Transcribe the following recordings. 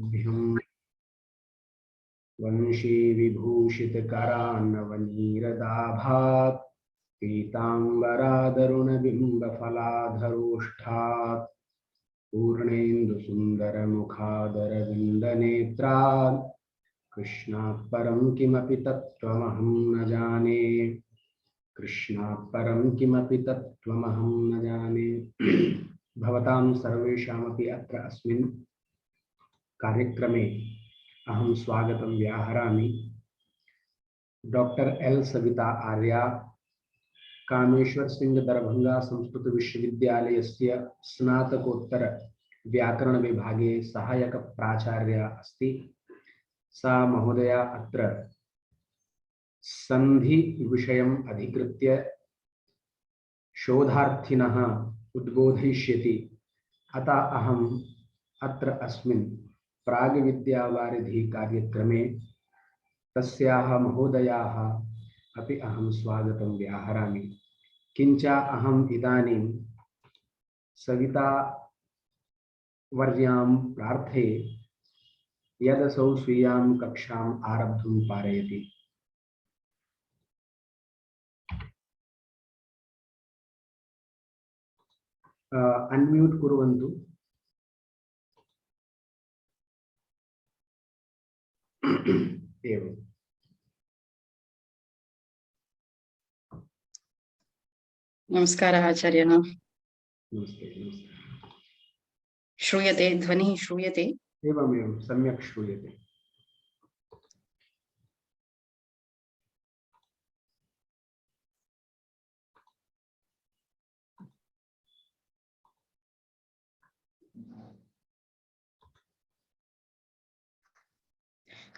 भ्यं वंशी विभूषितकरान्नवनीरदाभात् पीताम्बरादरुणबिम्बफलाधरोष्ठात् पूर्णेन्दुसुन्दरमुखादरविन्दनेत्रात् कृष्णात् परं किमपि तत्त्वमहं न जाने। कृष्णात् परं किमपि तत्त्वमहं न जाने। भवतां सर्वेषामपि अत्र अस्मिन् कार्यक्रमे अहं स्वागतं व्याहरामि। डॉक्टर एल सविता आर्या कामेश्वर सिंह दरभंगा संस्कृत विश्वविद्यालयस्य स्नातकोत्तर व्याकरण विभागे सहायक प्राचार्या अस्ति। सा महोदया अत्र संधि विषयम् अधिकृत्य शोधार्थिनः उद्बोधयिष्यति। अतः अहम् अत्र अस्मिन् प्राग्विद्यावारिधि कार्यक्रमे तस्याः महोदयाः अपि अहं स्वागतं व्याहरामि। किञ्च अहम् इदानीं सविता वर्यां प्रार्थे यदसौ स्वीयां कक्षाम् आरब्धुं पारयति। अनम्यूट कुर्वन्तु। एवं नमस्कार आचार्य। नमस्ते नमस्ते। श्रूयते ध्वनिः श्रूयते? एवमेवं सम्यक् श्रूयते।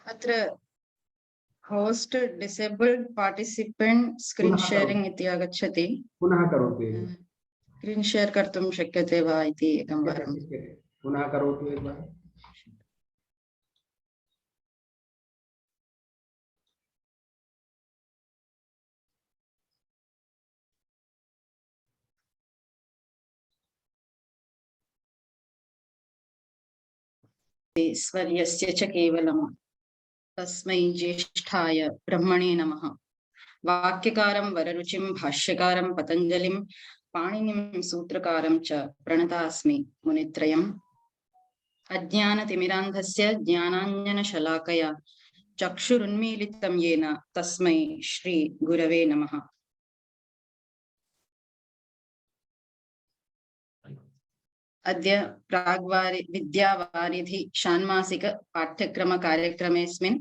अत्र host disabled participant screen sharing इति आगच्छति। पुनः करोतु। स्क्रीन शेयर कर्तुं शक्यते वा इति एकं वारं पुनः करोतु एकवारं। स्वर्यस्य च केवलम् तस्मै ज्येष्ठाय ब्रह्मणे नमः। वाक्यकारं वररुचिं भाष्यकारं पतञ्जलिं पाणिनिं सूत्रकारं च प्रणतास्मि मुनित्रयम्। अज्ञानतिमिरान्धस्य ज्ञानाञ्जनशलाकया चक्षुरुन्मीलितं येन तस्मै श्री गुरवे नमः। अद्य विद्यावारिधि षाण्मासिक पाठ्यक्रम कार्यक्रमेऽस्मिन्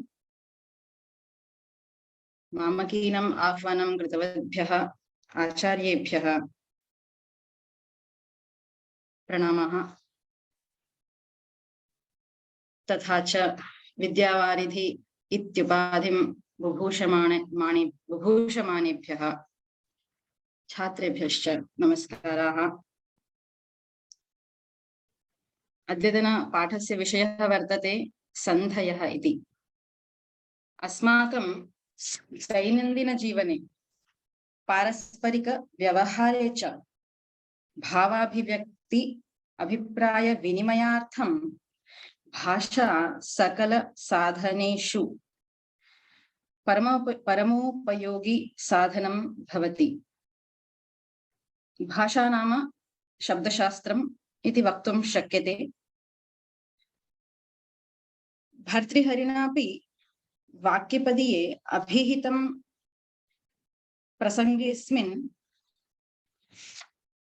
मामकीनम् आह्वानं कृतवद्भ्यः आचार्येभ्यः प्रणामः। तथा च विद्यावारिधि इत्युपाधिं बुभूषमानेभ्यः छात्रेभ्यश्च नमस्काराः। अद्यतन पाठस्य विषयः वर्तते सन्धयः इति। अस्माकं दैनन्दिनजीवने पारस्परिक व्यवहारे च भावाभिव्यक्ति अभिप्राय विनिमयार्थं भाषा सकल साधनेषु परमोपयोगी साधनं भवति। भाषा नाम शब्दशास्त्रम् इति वक्तुं शक्यते। भर्तृहरिणापि वाक्यपदीये अभिहितं प्रसंगेऽस्मिन्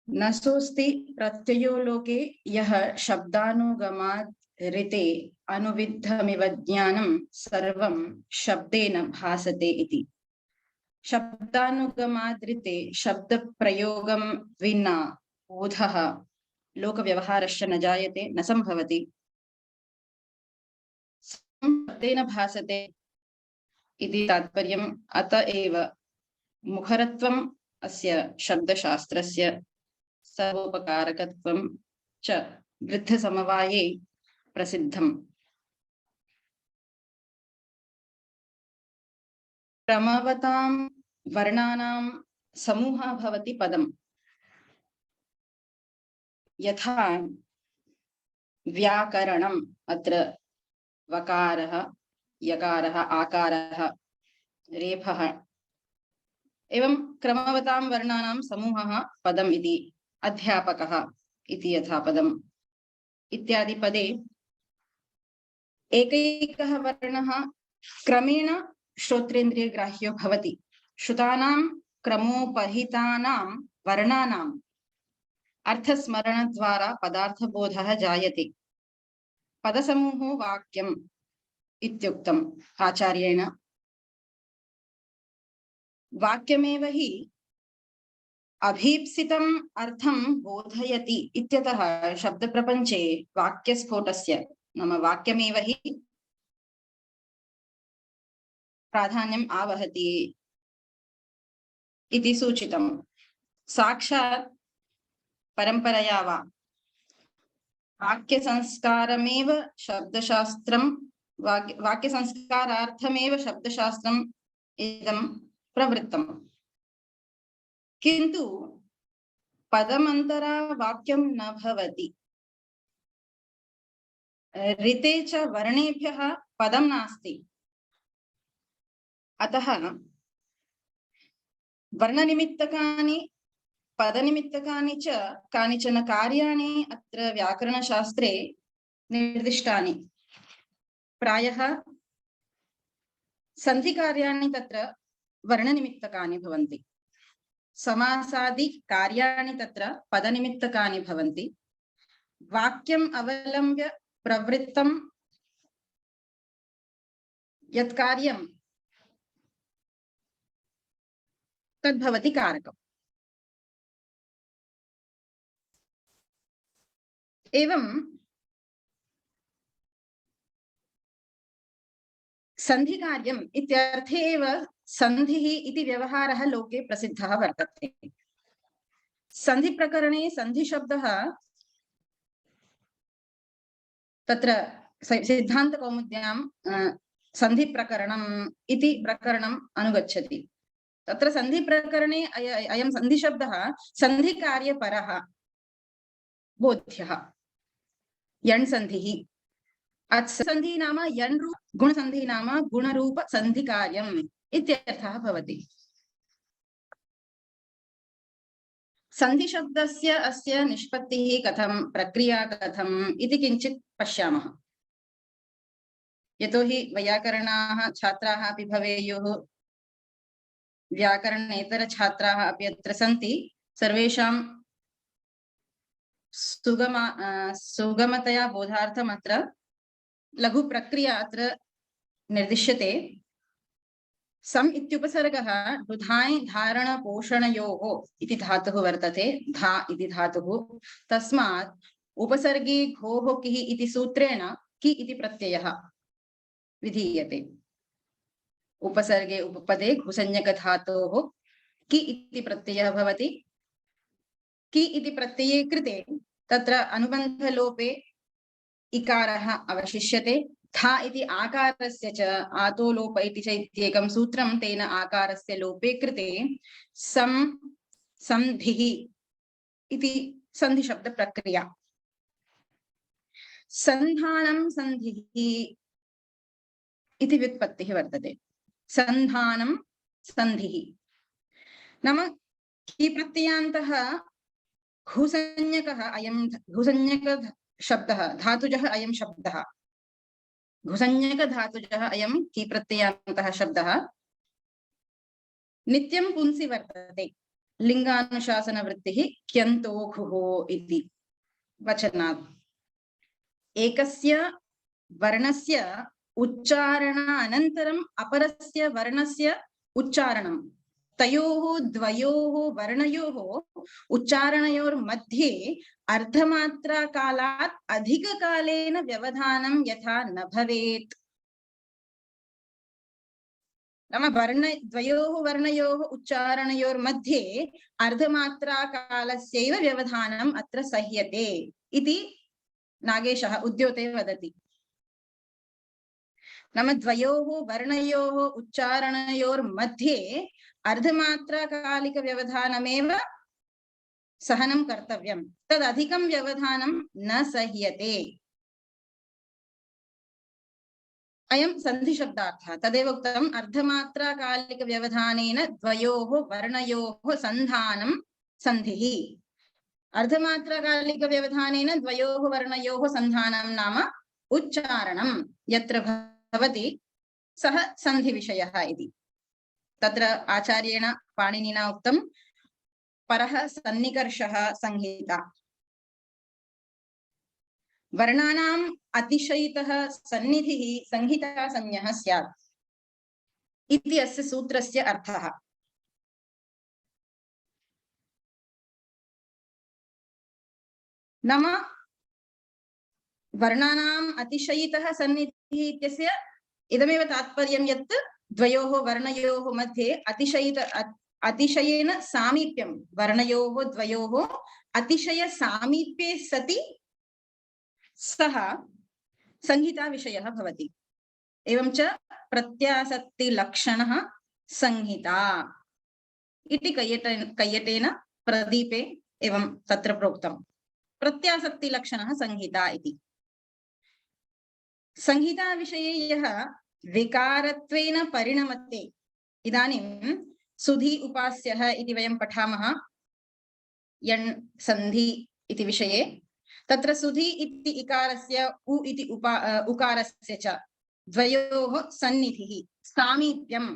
न सोऽस्ति प्रत्ययो लोके यः शब्दानुगमात् ऋते अनुविद्धमिव ज्ञानं सर्वं शब्देन भासते इति। शब्दानुगमात् ऋते शब्दप्रयोगं विना बोधः लोकव्यवहारश्च न जायते, न संभवति। शब्देन भासते इति तात्पर्यम्। अत एव मुखरत्वम् अस्य शब्दशास्त्रस्य सर्वोपकारकत्वं च वृद्धसमवाये प्रसिद्धम्। क्रमवतां वर्णानां समूहः भवति पदम्। यथा व्याकरणम्, अत्र वकारः, यकारः, आकारः, रेफः एवं क्रमवतां वर्णानां समूहः पदम् इति। अध्यापकः इति यथा पदम् इत्यादि पदे एकैकः वर्णः क्रमेण श्रोत्रेन्द्रियग्राह्यो भवति। श्रुतानां क्रमोपहितानां वर्णानाम् अर्थस्मरणद्वारा पदार्थबोधः जायते। पदसमूहो वाक्यम् इत्युक्तम् आचार्येण। वाक्यमेव हि अभीप्सितम् अर्थं बोधयति इत्यतः शब्दप्रपञ्चे वाक्यस्फोटस्य नाम वाक्यमेव हि प्राधान्यम् आवहति इति सूचितम्। साक्षात् परम्परया वा वाक्यसंस्कारमेव शब्दशास्त्रं वाक्यसंस्कारार्थमेव शब्दशास्त्रम् इदं प्रवृत्तम्। किन्तु पदमन्तरा वाक्यं न भवति। ऋते च वर्णेभ्यः पदं नास्ति। अतः वर्णनिमित्तकानि पदनिमित्तकानि च कानिचन कार्याणि अत्र व्याकरणशास्त्रे निर्दिष्टानि। प्रायः सन्धिकार्याणि तत्र वर्णनिमित्तकानि भवन्ति। समासादि कार्याणि तत्र पदनिमित्तकानि भवन्ति। वाक्यम् अवलम्ब्य प्रवृत्तं यत् कार्यं तद्भवति कारकम्। एवं सन्धिकार्यम् इत्यर्थे एव सन्धिः इति व्यवहारः लोके प्रसिद्धः वर्तते। सन्धिप्रकरणे सन्धिशब्दः तत्र सिद्धान्तकौमुद्यां सन्धिप्रकरणम् इति प्रकरणम् अनुगच्छति। तत्र सन्धिप्रकरणे अयं सन्धिशब्दः सन्धिकार्यपरः बोध्यः। यण् सन्धिः, अत्सन्धिः नाम यण् रूप, गुणसन्धिः नाम गुणरूप सन्धिकार्यम् इत्यर्थः भवति। सन्धिशब्दस्य अस्य निष्पत्तिः कथं, प्रक्रिया कथम् इति किञ्चित् पश्यामः। यतोहि वैयाकरणाः छात्राः अपि भवेयुः, व्याकरणेतरछात्राः अपि अत्र सन्ति। सर्वेषां सुगमतया बोधार्थम् अत्र लघु प्रक्रिया अत्र निर्दिश्यते। सम् इत्युपसर्गः दुधाय् धारण पोषणयोः इति धातुः वर्तते। धा इति धातुः। तस्मात् उपसर्गे घोः किः इति सूत्रेण कि इति प्रत्ययः विधीयते। उपसर्गे उपपदे घुसंज्ञकधातोः कि इति प्रत्ययः भवति। कि इति प्रत्यये कृते तत्र अनुबन्धलोपे इकारः अवशिष्यते। था इति आकारस्य च आतो लोप इति च इत्येकं सूत्रं, तेन आकारस्य लोपे कृते सन्धिः इति सन्धिशब्दप्रक्रिया। सन्धानं सन्धिः इति व्युत्पत्तिः वर्तते। सन्धानं सन्धिः नाम कि प्रत्ययान्तः घुसंज्ञकः अयं घुसंज्ञकशब्दः धातुजः अयं शब्दः घुसंज्ञकधातुजः अयं कि प्रत्ययान्तः शब्दः नित्यं पुंसि वर्तते। लिङ्गानुशासनवृत्तिः क्यन्तो घुः इति वचनात्। एकस्य वर्णस्य उच्चारणानन्तरम् अपरस्य वर्णस्य उच्चारणं, तयोः द्वयोः वर्णयोः उच्चारणयोर्मध्ये अर्धमात्राकालात् अधिककालेन व्यवधानं यथा न भवेत्। नाम द्वयोः वर्णयोः उच्चारणयोर्मध्ये अर्धमात्राकालस्यैव व्यवधानम् अत्र सह्यते इति नागेशः उद्योते वदति। नाम द्वयोः वर्णयोः उच्चारणयोर्मध्ये अर्धमात्राकालिकव्यवधानमेव सहनं कर्तव्यं। तदधिकं व्यवधानं न सह्यते। अयं सन्धिशब्दार्थः तदेव उक्तम् अर्धमात्राकालिकव्यवधानेन द्वयोः वर्णयोः सन्धानं सन्धिः अर्धमात्राकालिकव्यवधानेन द्वयोः वर्णयोः सन्धानं नाम उच्चारणं यत्र भवति सः सन्धिविषयः इति तत्र आचार्येण पाणिनिना उक्तं परः सन्निकर्षः संहिता वर्णानाम् अतिशयितः सन्निधिः संहितासंज्ञः स्यात् इति अस्य सूत्रस्य अर्थः नाम वर्णानाम् अतिशयितः सन्निधिः इत्यस्य इदमेव तात्पर्यं यत् द्वयोः वर्णयोः मध्ये अतिशयेन सामीप्यं वर्णयोः द्वयोः अतिशय सामीप्ये सति सः संहिता विषयः भवति एवं च प्रत्यासक्तिलक्षणः संहिता इति कैयटेन प्रदीपे एवं तत्र प्रोक्तं प्रत्यासक्तिलक्षणः संहिता इति संहिता विषये यः विकारत्वेन परिणमते इदानीं सुधि उपास्यः इति वयं पठामः यण् संधि इति विषये तत्र सुधि इति इकारस्य उ इति उकारस्य च द्वयोः सन्निधिः सामीप्यं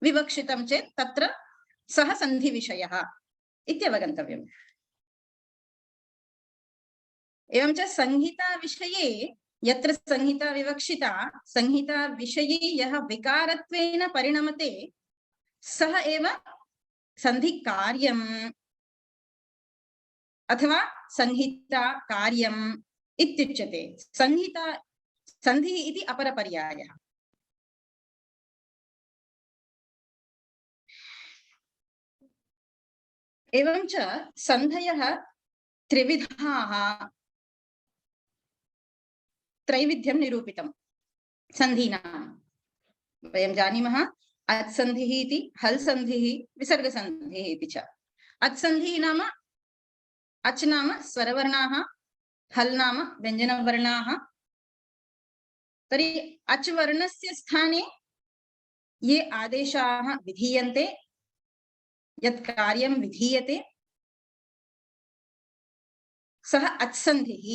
विवक्षितं चेत् तत्र सः सन्धिविषयः इत्यवगन्तव्यम् एवं च संहिता विषये यत्र संहिता विवक्षिता संहिता विषये यः विकारत्वेन परिणमते सः एव संधिकार्यम् अथवा संहिता कार्यम् इत्युच्यते संहिता संधिः इति अपरपर्यायः एवं च सन्धयः त्रिविधाः त्रैविध्यं निरूपितं सन्धीनां वयं जानीमः अत्सन्धिः इति हल् सन्धिः विसर्गसन्धिः इति च अत्सन्धिः नाम अच् नाम स्वरवर्णाः हल् नाम व्यञ्जनवर्णाः तर्हि अच् वर्णस्य स्थाने ये आदेशाः विधीयन्ते यत् कार्यं विधीयते सः अत्सन्धिः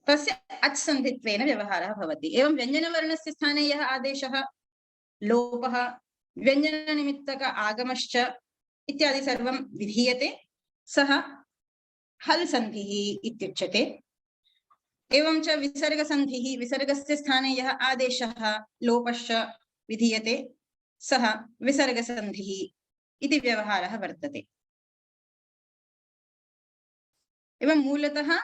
तस्य अत्सन्धित्वेन व्यवहारः भवति एवं व्यञ्जनवर्णस्य स्थाने यः आदेशः लोपः व्यञ्जननिमित्तक आगमश्च इत्यादि सर्वं विधीयते सः हल् सन्धिः इत्युच्यते एवं च विसर्गसन्धिः विसर्गस्य स्थाने यः आदेशः लोपश्च विधीयते सः विसर्गसन्धिः इति व्यवहारः वर्तते एवं मूलतः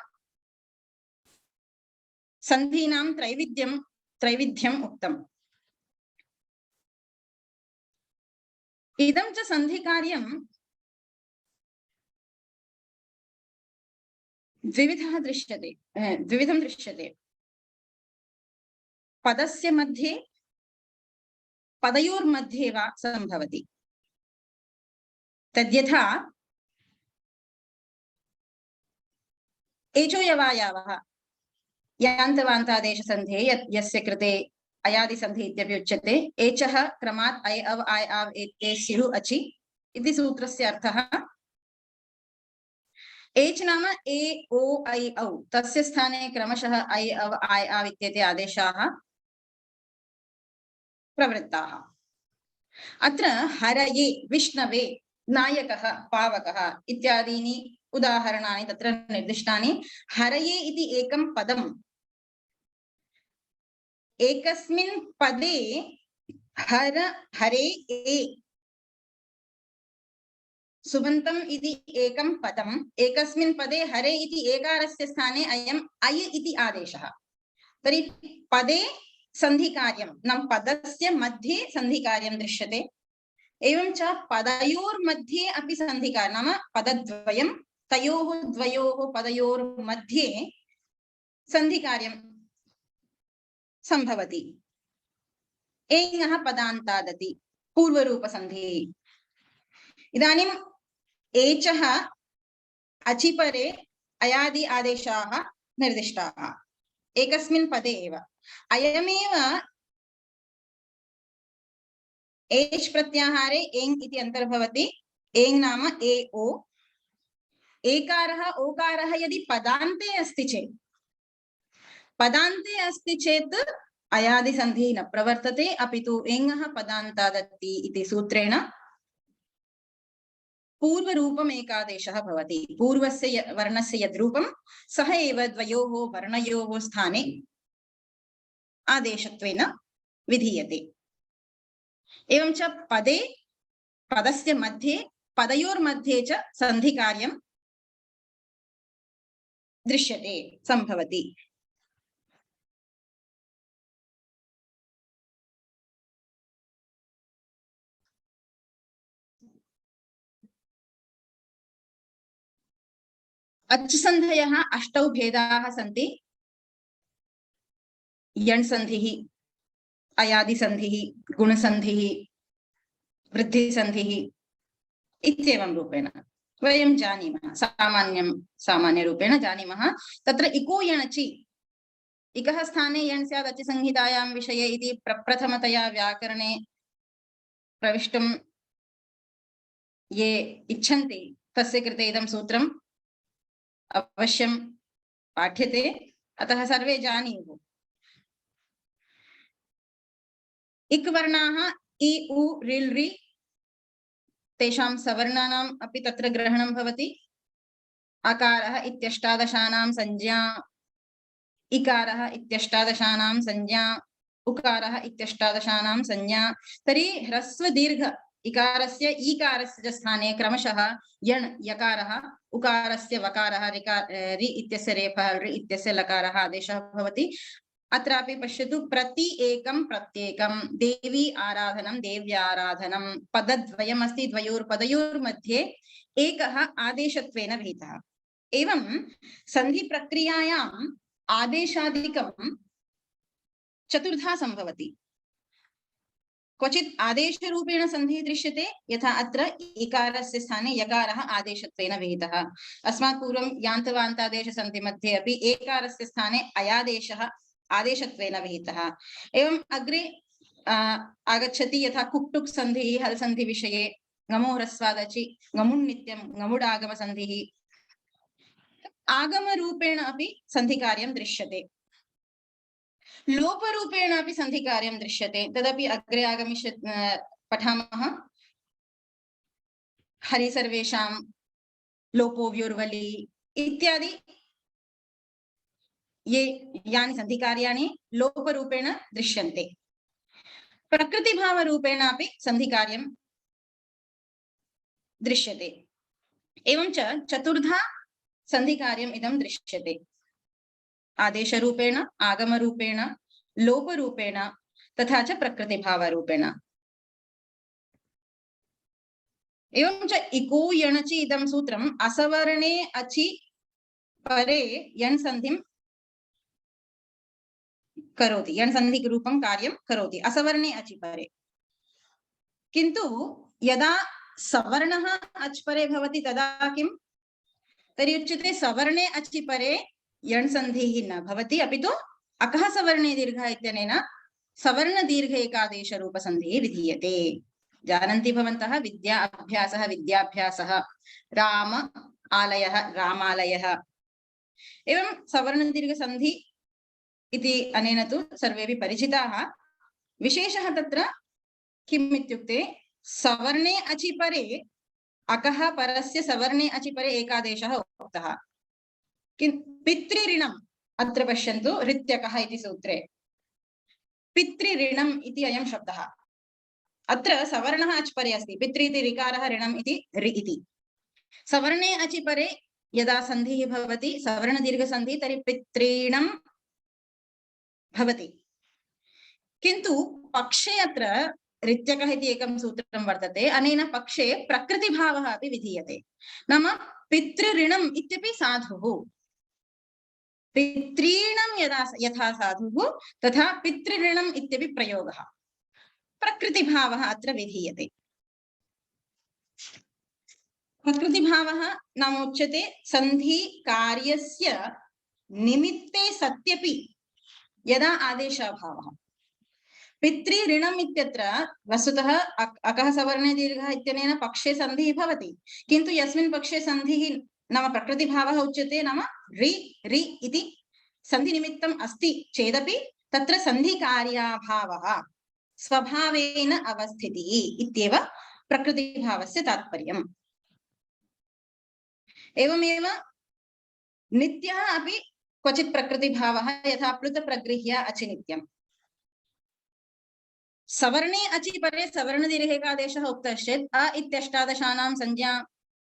सन्धीनां त्रैविध्यम् उक्तम् इदं च सन्धिकार्यं द्विविधं दृश्यते पदस्य मध्ये पदयोर्मध्ये वा सम्भवति तद्यथा एचोयवायावः यान्तवान्तादेशसन्धे यस्य कृते अयादिसन्धि इत्यपि उच्यते एचः क्रमात् ऐ अव् आय् आव् एते स्युः अचि इति सूत्रस्य अर्थः एच् नाम ए ओ ऐ औ तस्य स्थाने क्रमशः ऐ अव् आय् आव् इत्येते आदेशाः प्रवृत्ताः अत्र हरये विष्णवे नायकः पावकः इत्यादीनि उदाहरणानि तत्र निर्दिष्टानि हरये इति एकं पदम् एकस्मिन् पदे हरे ए सुबन्तम् इति एकं पदम् एकस्मिन् पदे हरे इति एकारस्य स्थाने अयम् ऐ इति आदेशः तर्हि पदे सन्धिकार्यं नाम पदस्य मध्ये सन्धिकार्यं दृश्यते एवं च पदयोर्मध्ये अपि सन्धिकार्यं नाम पदद्वयं तयोः द्वयोः पदयोर्मध्ये सन्धिकार्यं संभवति एङः पदान्तादति पूर्वरूपसन्धिः इदानीम् एचः अचिपरे अयादि आदेशाः निर्दिष्टाः एकस्मिन् पदे एव अयमेव एच् प्रत्याहारे एङ् इति अन्तर्भवति। एङ् नाम ए ओ। एकारः ओकारः यदि पदान्ते अस्ति चेत् अयादिसन्धिः न प्रवर्तते, अपि तु एङः पदान्तादत्ति इति सूत्रेण पूर्वरूपम् एकादेशः भवति। पूर्वस्य वर्णस्य यद् रूपं सः एव द्वयोः वर्णयोः स्थाने आदेशत्वेन विधीयते। एवं च पदे पदस्य मध्ये पदयोर्मध्ये च सन्धिकार्यं दृश्यते, सम्भवति। अच्सन्धयः अष्टौ भेदाः सन्ति। यण्सन्धिः, अयादिसन्धिः, गुणसन्धिः, वृद्धिसन्धिः इत्येवं रूपेण वयं जानीमः, सामान्यरूपेण जानीमः। तत्र इको यणचि इकः स्थाने यण् स्यात् अच्संहितायां विषये इति प्रप्रथमतया व्याकरणे प्रविष्टुं ये इच्छन्ति तस्य कृते इदं सूत्रम् अवश्यं पाठ्यते, अतः सर्वे जानीयुः। इक् वर्णाः इ उ रिल् रि तेषां सवर्णानाम् अपि तत्र ग्रहणं भवति। अकारः इत्यष्टादशानां संज्ञा, इकारः इत्यष्टादशानां संज्ञा, उकारः इत्यष्टादशानां संज्ञा। तर्हि ह्रस्व दीर्घ इकारस्य ईकारस्य स्थाने क्रमशः यण् यकारः, उकारस्य वकारः, रि इत्यस्य रेफः, ऋ इत्यस्य लकारः आदेशः भवति। अत्रापि पश्यतु, प्रति एकं प्रत्येकं, देवी आराधनं, देव्याराधनं पदद्वयमस्ति, द्वयोर्पदयोर्मध्ये एकः आदेशत्वेन विहितः। एवं सन्धि प्रक्रियायाम् आदेशादिकं चतुर्धा सम्भवति। क्वचित् आदेशरूपेण सन्धिः दृश्यते, यथा अत्र इकारस्य स्थाने यकारः आदेशत्वेन विहितः। अस्मात् पूर्वं यान्तवान्तादेशसन्धिमध्ये अपि एकारस्य स्थाने अयादेशः आदेशत्वेन विहितः। एवम् अग्रे आगच्छति, यथा कुक्टुक् सन्धिः हल् सन्धि विषये, ङमो ह्रस्वादचि, ङमुन्नित्यं, ङमुडागमसन्धिः। आगमरूपेण अपि सन्धिकार्यं दृश्यते, लोपरूपेण अपि सन्धिकार्यं दृश्यते, तदपि अग्रे पठामः। हरि सर्वेषां, लोपो व्योर्वलि इत्यादि यानि सन्धिकार्याणि लोपरूपेण दृश्यन्ते। प्रकृतिभावरूपेण अपि सन्धिकार्यं दृश्यते। एवं च चतुर्धा सन्धिकार्यम् इदं दृश्यते, आदेशरूपेण, आगमरूपेण, लोपरूपेण तथा च प्रकृतिभावरूपेण। एवं च इको यणचि इदं सूत्रम् असवर्णे अचि परे यण् सन्धिं करोति, यण् सन्धिरूपं कार्यं करोति असवर्णे अचि परे। किन्तु यदा सवर्णः अच् परे भवति तदा किं? तर्हि उच्यते सवर्णे अचि परे यण् सन्धिः न भवति, अपि तु अकः सवर्णे दीर्घः इत्यनेन सवर्ण दीर्घ एकादेश रूपसन्धिः विधीयते। जानन्ति भवन्तः, विद्या अभ्यासः, विद्याभ्यासः, राम आलयः, रामालयः। एवं सवर्ण दीर्घ सन्धि इति अनेन तु सर्वेपि परिचिताः। विशेषः तत्र किम् इत्युक्ते, सवर्णे अचि परे अकः परस्य सवर्णे अचि परे एकादेशः उक्तः। पितृऋणम् अत्र पश्यन्तु, ऋत्यकः इति सूत्रे पितृऋणम् इति अयं शब्दः। अत्र सवर्णः अच् परे अस्ति, पितृ इति ऋकारः, ऋणम् इति ऋ इति। सवर्णे अचि परे यदा सन्धिः भवति, सवर्ण दीर्घ सन्धिः, तर्हि पितॄणं भवति। किन्तु पक्षे अत्र ऋत्यकः इति एकं सूत्रं वर्तते, अनेन पक्षे प्रकृतिभावः अपि विधीयते। नाम पितृऋणम् इत्यपि साधुः, पितॄणां यथा साधुः तथा पितृऋणम् इत्यपि प्रयोगः, प्रकृतिभावः अत्र विधीयते। प्रकृतिभावः नाम उच्यते सन्धि कार्यस्य निमित्ते सत्यपि यदा आदेशाभावः पितृ ऋणम् इत्यत्र वस्तुतः अकः सवर्णे दीर्घः इत्यनेन पक्षे सन्धिः भवति, किन्तु यस्मिन् पक्षे सन्धिः नाम प्रकृतिभावः उच्यते नाम रि रि इति सन्धिनिमित्तम् अस्ति चेदपि तत्र सन्धिकार्याभावः स्वभावेन अवस्थितिः इत्येव प्रकृतिभावस्य तात्पर्यम्। एवमेव नित्यः अपि क्वचित् प्रकृतिभावः यथा प्लुत प्रगृह्य अचि नित्यम्। सवर्णे अचि परे सवर्णदीर्घेकादेशः उक्तश्चेत् अ इत्यष्टादशानां संज्ञा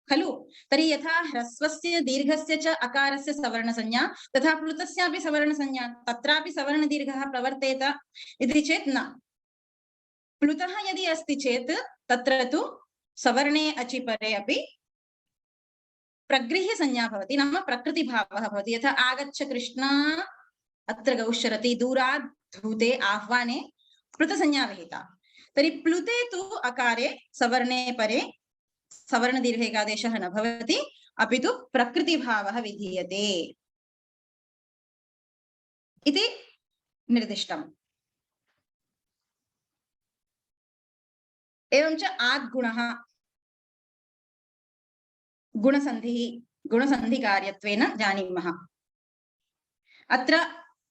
खलु, तर्हि यथा ह्रस्वस्य दीर्घस्य च अकारस्य सवर्णसंज्ञा तथा प्लुतस्यापि सवर्णसंज्ञा, तत्रापि सवर्णदीर्घः प्रवर्तेत इति चेत् न। प्लुतः यदि अस्ति चेत् तत्र तु सवर्णे अचि परे अपि प्रगृह्य संज्ञा भवति, नाम प्रकृतिभावः भवति। यथा आगच्छ कृष्णा अत्र गौश्चरति, दूरात् धूते आह्वाने प्लुतसंज्ञा विहिता। तर्हि प्लुते तु अकारे सवर्णे परे सवर्णदीर्घेकादेशः न भवति, अपि तु प्रकृतिभावः विधीयते इति निर्दिष्टम्। एवञ्च आद्गुणः गुणसन्धिः गुणसन्धिकार्यत्वेन जानीमः। अत्र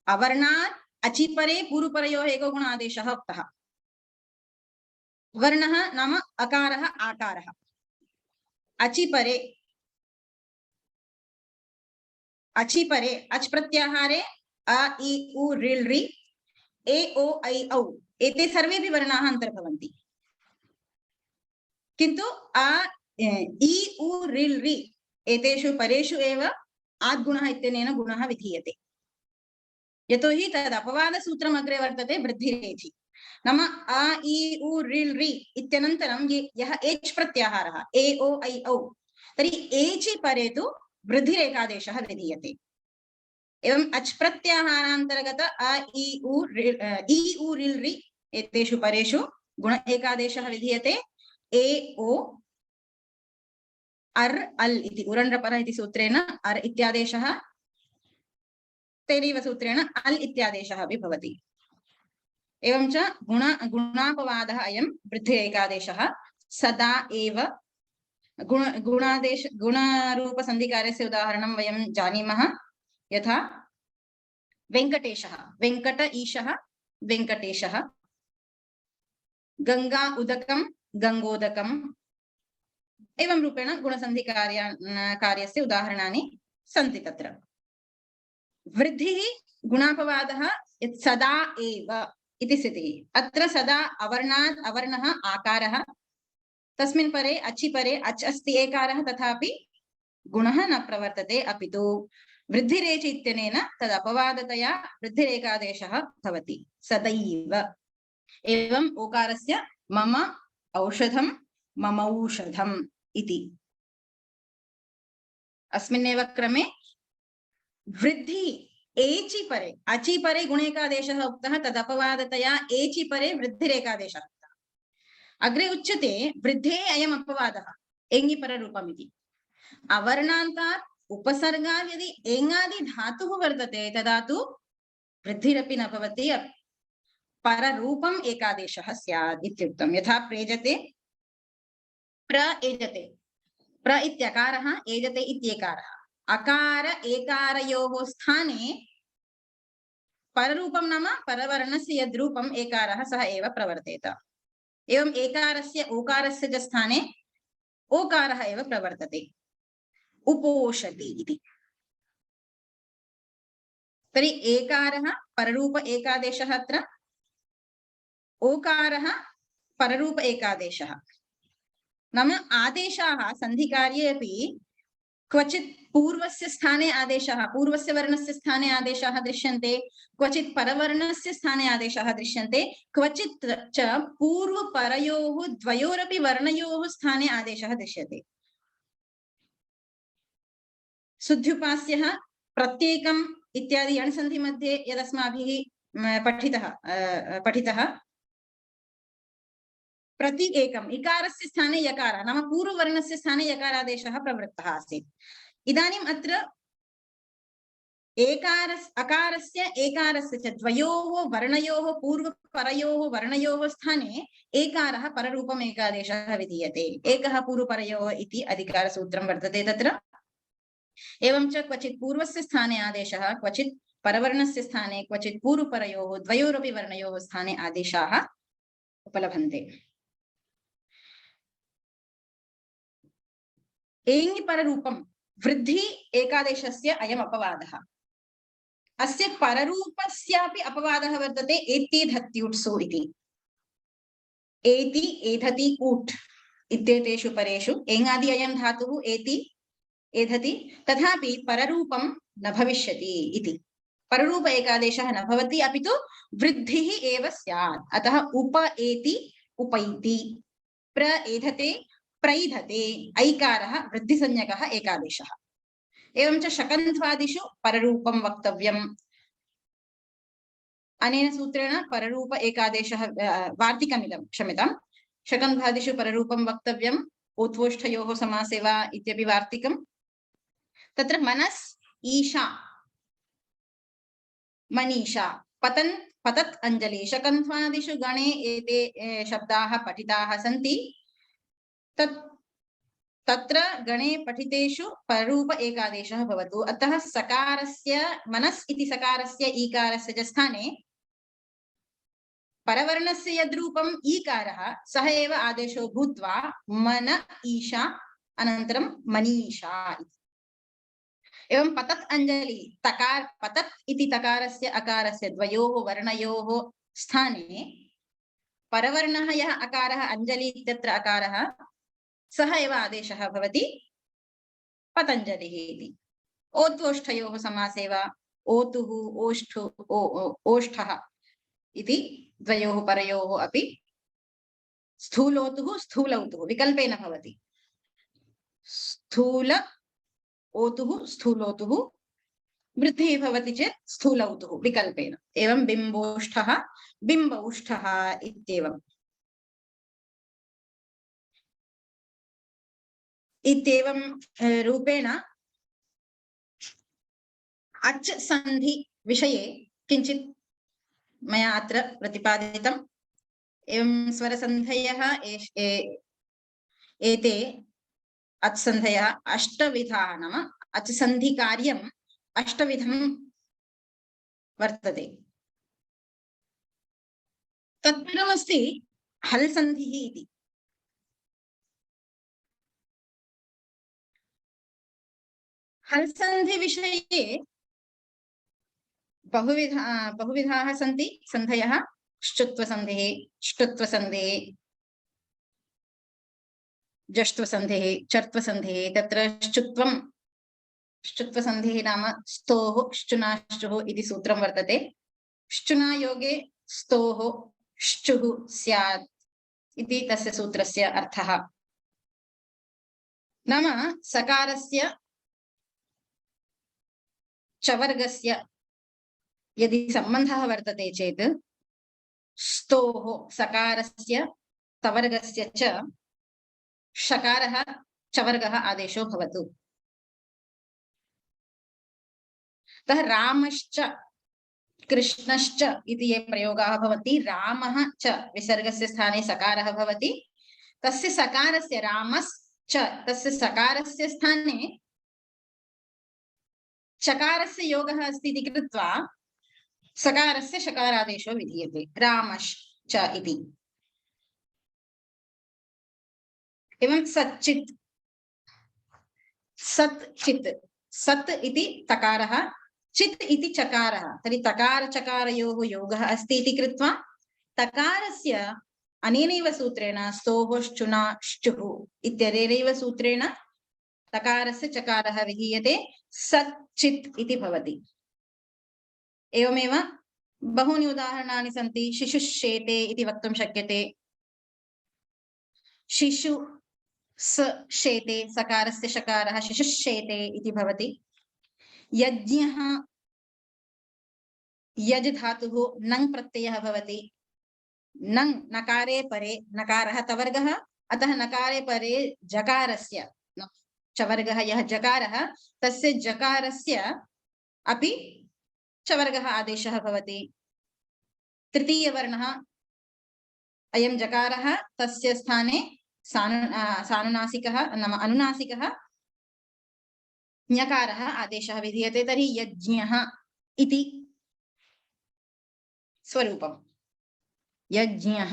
अवर्णात् अचिपरे पूर्वपरयोः एको गुण आदेशः उक्तः। वर्णः नाम अकारः आकारः, अचिपरे अचिपरे अच् प्रत्याहारे अ इ उ ऋ ऋ ए ओ ऐ औ एते सर्वेपि वर्णाः अन्तर्भवन्ति, किन्तु अ इ उ ऋ ऋ एतेषु परेषु एव आद्गुणः इत्यनेन गुणः विधीयते। यतोहि तद् अपवादसूत्रम् अग्रे वर्तते वृद्धिरेचि, नाम अ इ उ ऋ ऋ इत्यनन्तरं यः एच् प्रत्याहारः ए ओ ऐ औ, तर्हि एचि परे तु वृद्धिरेकादेशः विधीयते। एवं अच् प्रत्याहारान्तर्गत अ इ उ ऋ ऋ एतेषु परेषु गुण एकादेशः विधीयते। ए ओ अर् अल् इति उरण्ड्रपर इति सूत्रेण अर् इत्यादेशः, तेनैव सूत्रेण अल् इत्यादेशः अपि भवति। एवञ्च गुणापवादः अयं वृद्धिरेकादेशः सदा एव गुणरूपसन्धिकार्यस्य उदाहरणं वयं जानीमः। यथा वेङ्कटेशः वेङ्कट ईशः वेङ्कटेशः, गंगा उदकं गंगोदकम्, एवं रूपेण गुणसन्धिकार्यस्य उदाहरणानि सन्ति। तत्र वृद्धिः गुणापवादः यत् सदा एव इति स्थितिः। अत्र सदा अवर्णात् अवर्णः आकारः, तस्मिन् परे अचि परे अच् अस्ति एकारः, तथापि गुणः न प्रवर्तते, अपि तु वृद्धिरेचि इत्यनेन तद् अपवादतया वृद्धिरेकादेशः भवति सदैव। एवम् ओकारस्य मम औषधं ममौषधम् इति अस्मिन्नेव क्रमे वृद्धि एचि परे अचि परे गुणेकादेशः उक्तः, तदपवादतया एचि परे वृद्धिरेकादेशः उक्तः। अग्रे उच्यते वृद्धेः अयम् अपवादः एङिपररूपम् इति। अवर्णान्तात् उपसर्गात् यदि एङादि धातुः वर्तते तदा तु वृद्धिरपि न भवति, पररूपम् एकादेशः स्यात् इत्युक्तम्। यथा प्रेजते प्र एजते, प्र इत्यकारः एजते इत्येकारः, अकार एकारयोः स्थाने पररूपं नाम परवर्णस्य यद्रूपम् एकारः सः एव प्रवर्तेत। एवम् एकारस्य ओकारस्य च स्थाने ओकारः एव प्रवर्तते, उपोषति इति। तर्हि एकारः पररूप एकादेशः, अत्र ओकारः पररूप एकादेशः, नाम आदेशाः सन्धिकार्ये अपि क्वचित् पूर्वस्य स्थाने आदेशः, पूर्वस्य वर्णस्य स्थाने आदेशाः दृश्यन्ते, क्वचित् परवर्णस्य स्थाने आदेशाः दृश्यन्ते, क्वचित् च पूर्वपरयोः द्वयोरपि वर्णयोः स्थाने आदेशः दृश्यते। सुध्युपास्यः प्रत्येकम् इत्यादि यणसन्धि मध्ये यदस्माभिः पठितः प्रति एकम् इकारस्य स्थाने यकारः नाम पूर्ववर्णस्य स्थाने यकारादेशः प्रवृत्तः आसीत्। इदानीम् अत्र अकारस्य एकारस्य च द्वयोः वर्णयोः पूर्वपरयोः वर्णयोः स्थाने एकारः पररूपम् एकादेशः विधीयते। एकः पूर्वपरयोः इति अधिकारसूत्रं वर्तते तत्र। एवं च क्वचित् पूर्वस्य स्थाने आदेशः, क्वचित् परवर्णस्य स्थाने, क्वचित् पूर्वपरयोः द्वयोरपि वर्णयोः स्थाने आदेशाः उपलभन्ते। एङि पररूपं वृद्धि एकादेशस्य अयम् अपवादः। अस्य पररूपस्यापि अपवादः वर्तते एति धत्युट्सु इति। एति एधति उट् इत्येतेषु परेषु एङादि अयं धातुः एति एधति, तथापि पररूपं न भविष्यति इति। पररूप एकादेशः न भवति, अपि तु वृद्धिः एव स्यात्। अतः उप एति उपैति, प्र एधते प्रैधते, ऐकारः वृद्धिसंज्ञकः एकादेशः। एवं च शकन्ध्वादिषु पररूपं वक्तव्यम्। अनेन सूत्रेण पररूप एकादेशः वार्तिकमिदं, क्षम्यतां, शकन्ध्वादिषु पररूपं वक्तव्यम्, ऊत्वोष्ठयोः समासे वा इत्यपि वार्तिकम्। तत्र मनस् ईशा मनीषा पतन् पतत् अंजलि शकन्ध्वादिषु गणे एते शब्दाः पठिताः सन्ति। तत्र गणे पठितेषु पररूप एकादेशः भवतु। अतः सकारस्य मनस् इति सकारस्य ईकारस्य च स्थाने परवर्णस्य यद्रूपम् ईकारः सः एव आदेशो भूत्वा मन ईशा अनन्तरं मनीषा इति। एवं पतत् अंजलि तकार पतत् इति तकारस्य अकारस्य द्वयोः वर्णयोः स्थाने परवर्णः यः अकारः अंजलि इत्यत्र अकारः सः एव आदेशः भवति पतञ्जलिः इति। ओत्वोष्ठयोः समासे वा ओतुः ओष्ठु ओष्ठः इति द्वयोः परयोः अपि स्थूलोतुः स्थूलौतुः विकल्पेन भवति। स्थूल ओतुः स्थूलोतुः, वृद्धिः भवति चेत् स्थूलौतुः विकल्पेन। एवं बिम्बोष्ठः बिम्बौष्ठः इत्येवम्। इत्येवं रूपेण अच् सन्धि विषये किञ्चित् मया अत्र प्रतिपादितम्। एवं स्वरसन्धयः एते अच् सन्धयः अष्टविधाः, नाम अच् सन्धि कार्यम् अष्टविधं वर्तते। तत्परमस्ति हल् सन्धिः इति। हल् सन्धि विषये बहुविधाः सन्ति सन्धयः। श्चुत्वसन्धिः, ष्टुत्वसन्धिः, जष्ट्वसन्धिः, चर्त्वसन्धिः। तत्र श्चुत्वसन्धिः नाम स्तोः श्चुनाश्चुः इति सूत्रं वर्तते। श्चुनायोगे स्तोः श्चुः स्यात् इति तस्य सूत्रस्य अर्थः। नाम सकारस्य चवर्गस्य यदि सम्बन्धः वर्तते चेत् स्तोः सकारस्य तवर्गस्य च षकारः चवर्गः आदेशो भवतु। अतः रामश्च कृष्णश्च इति ये प्रयोगाः भवन्ति, रामः च विसर्गस्य स्थाने सकारः भवति। तस्य सकारस्य रामश्च तस्य सकारस्य स्थाने चकारस्य योगः अस्ति इति कृत्वा सकारस्य षकारादेशो विधीयते, रामश्च इति। एवं सच्चित् सत् चित्, सत् इति तकारः, चित् इति चकारः। तर्हि तकार चकारयोः योगः अस्ति इति कृत्वा तकारस्य अनेनैव सूत्रेण स्तोः श्चुना श्चुः इत्यनेनैव सूत्रेण तकारस्य चकारः विधीयते, सच्चित् इति भवति। एवमेव बहूनि उदाहरणानि सन्ति। शिशुश्चेते इति वक्तुं शक्यते। शिशु स शेते, सकारस्य षकारः शिशुश्चेते इति भवति। यज्ञः, यज् धातुः नङ् प्रत्ययः भवति। नङ् नकारे परे, नकारः तवर्गः, अतः नकारे परे जकारस्य चवर्गः यः जकारः, तस्य जकारस्य अपि चवर्गः आदेशः भवति। तृतीयवर्णः अयं जकारः, तस्य स्थाने सानुनासिकः नाम अनुनासिकः ञकारः आदेशः विधीयते। तर्हि यज्ञः इति स्वरूपम्, यज्ञः।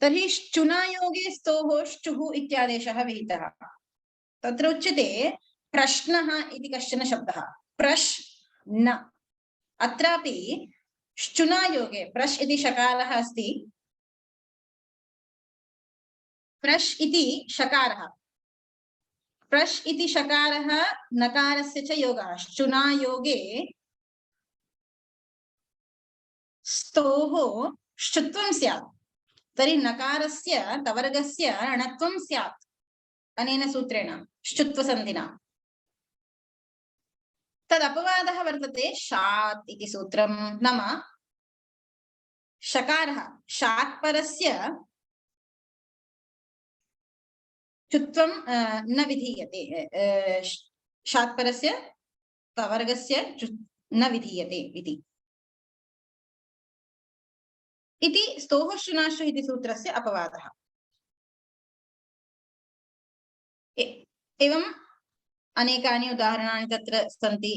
तर्हि चुनायोगे स्तोः श्चुः इत्यादेशः विहितः। तत्र उच्यते प्रश्नः इति कश्चन शब्दः, प्रश्न। अत्रापि श्चुनायोगे प्रश् इति शकारः अस्ति, प्रश् इति शकारः, प्रश् इति शकारः नकारस्य च योगः। श्चुनायोगे स्तोः श्चुत्वं स्यात्, तर्हि नकारस्य तवर्गस्य णत्वं स्यात् अनेन सूत्रेण श्चुत्वसन्धिना। तदपवादः वर्तते शात् इति सूत्रं, नाम शकारः शात्परस्य चुत्वं न विधीयते, शात्परस्य तवर्गस्य न विधीयते इति स्तोः शुनाश्रु इति सूत्रस्य अपवादः। एवं अनेकानि उदाहरणानि तत्र सन्ति।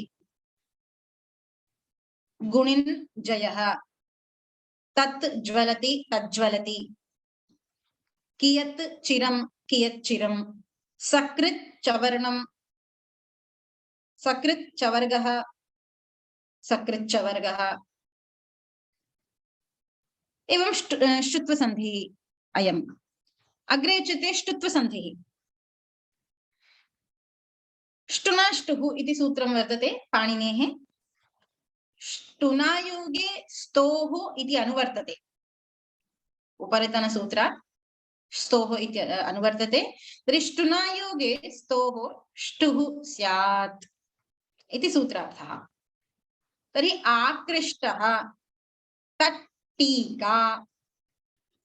गुणिन् जयः, तत् ज्वलति तज्ज्वलति, कियत् चिरं कियच्चिरं, सकृत् चवर्णं सकृत् चवर्गः सकृच्चवर्गः। एवं श्चुत्वसन्धिः अयम्। अग्रे उच्यते श्चुत्वसन्धिः। श्टुनाष्टुः इति सूत्रं वर्तते पाणिनेः। श्टुनायोगे स्तोः इति अनुवर्तते, उपरितनसूत्रात् स्तोः इति अनुवर्तते। तर्हि श्टुनायोगे स्तोः श्टुः स्यात् इति सूत्रार्थः। तर्हि आकृष्टः, तट्टीका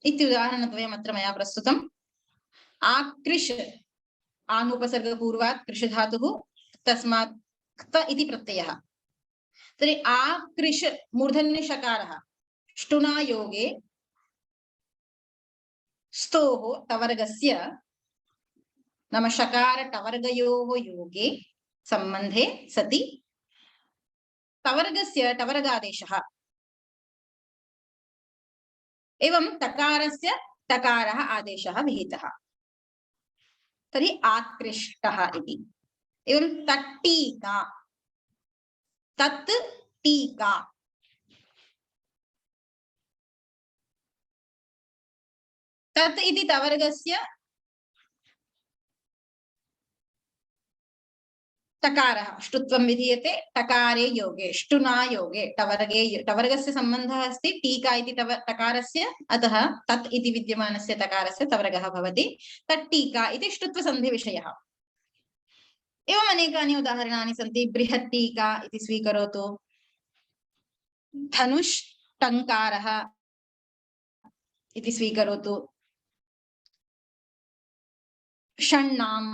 इति उदाहरणद्वयम् अत्र मया प्रस्तुतम्। आकृष् आनुपसर्गपूर्वात् कृष धातुः, तस्मात् क्त इति प्रत्ययः। तर्हि आकृष् मूर्धन्यषकारः श्टुनायोगे स्तोः तवर्गस्य नाम शकार टवर्गयोः योगे संबन्धे सति तवर्गस्य टवर्गादेशः। एवं तकारस्य टकारः आदेशः विहितः, तर्हि आकृष्टः इति। एवं तट्टीका, तत् टीका, तत् इति तवर्गस्य टकारः ष्टुत्वं विधीयते। टकारे योगे ष्टुना योगे टवर्गे टवर्गस्य सम्बन्धः अस्ति टीका इति टकारस्य, अतः तत् इति विद्यमानस्य टकारस्य तवर्गः भवति। तट्टीका इति ष्टुत्वसन्धिविषयः। एवम् अनेकानि उदाहरणानि सन्ति। बृहत्टीका इति स्वीकरोतु। धनुष् टङ्कारः इति स्वीकरोतु। षण्णाम्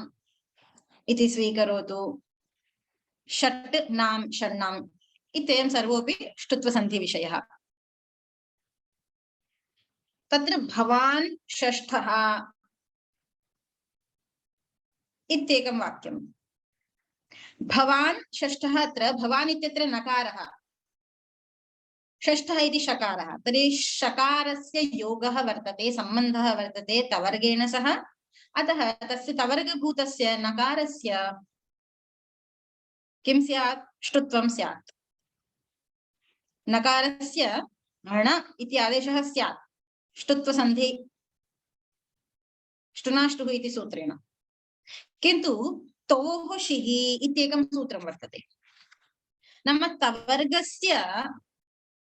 इति स्वीकरोतु। षट् नाम षण्णाम् इत्ययं सर्वोऽपि ष्टुत्वसन्धिविषयः। तत्र भवान् षष्ठः इत्येकं वाक्यम्। भवान् षष्ठः, अत्र भवान् इत्यत्र नकारः, षष्ठः इति शकारः। तर्हि शकारस्य योगः वर्तते, सम्बन्धः वर्तते तवर्गेण सह, अतः तस्य तवर्गभूतस्य नकारस्य किं स्यात्? ष्टुत्वं स्यात्। नकारस्य ण इति आदेशः स्यात् ष्टुत्वसन्धि ष्टुनाष्टुः इति सूत्रेण। किन्तु तोः शिः इत्येकं सूत्रं वर्तते। नाम तवर्गस्य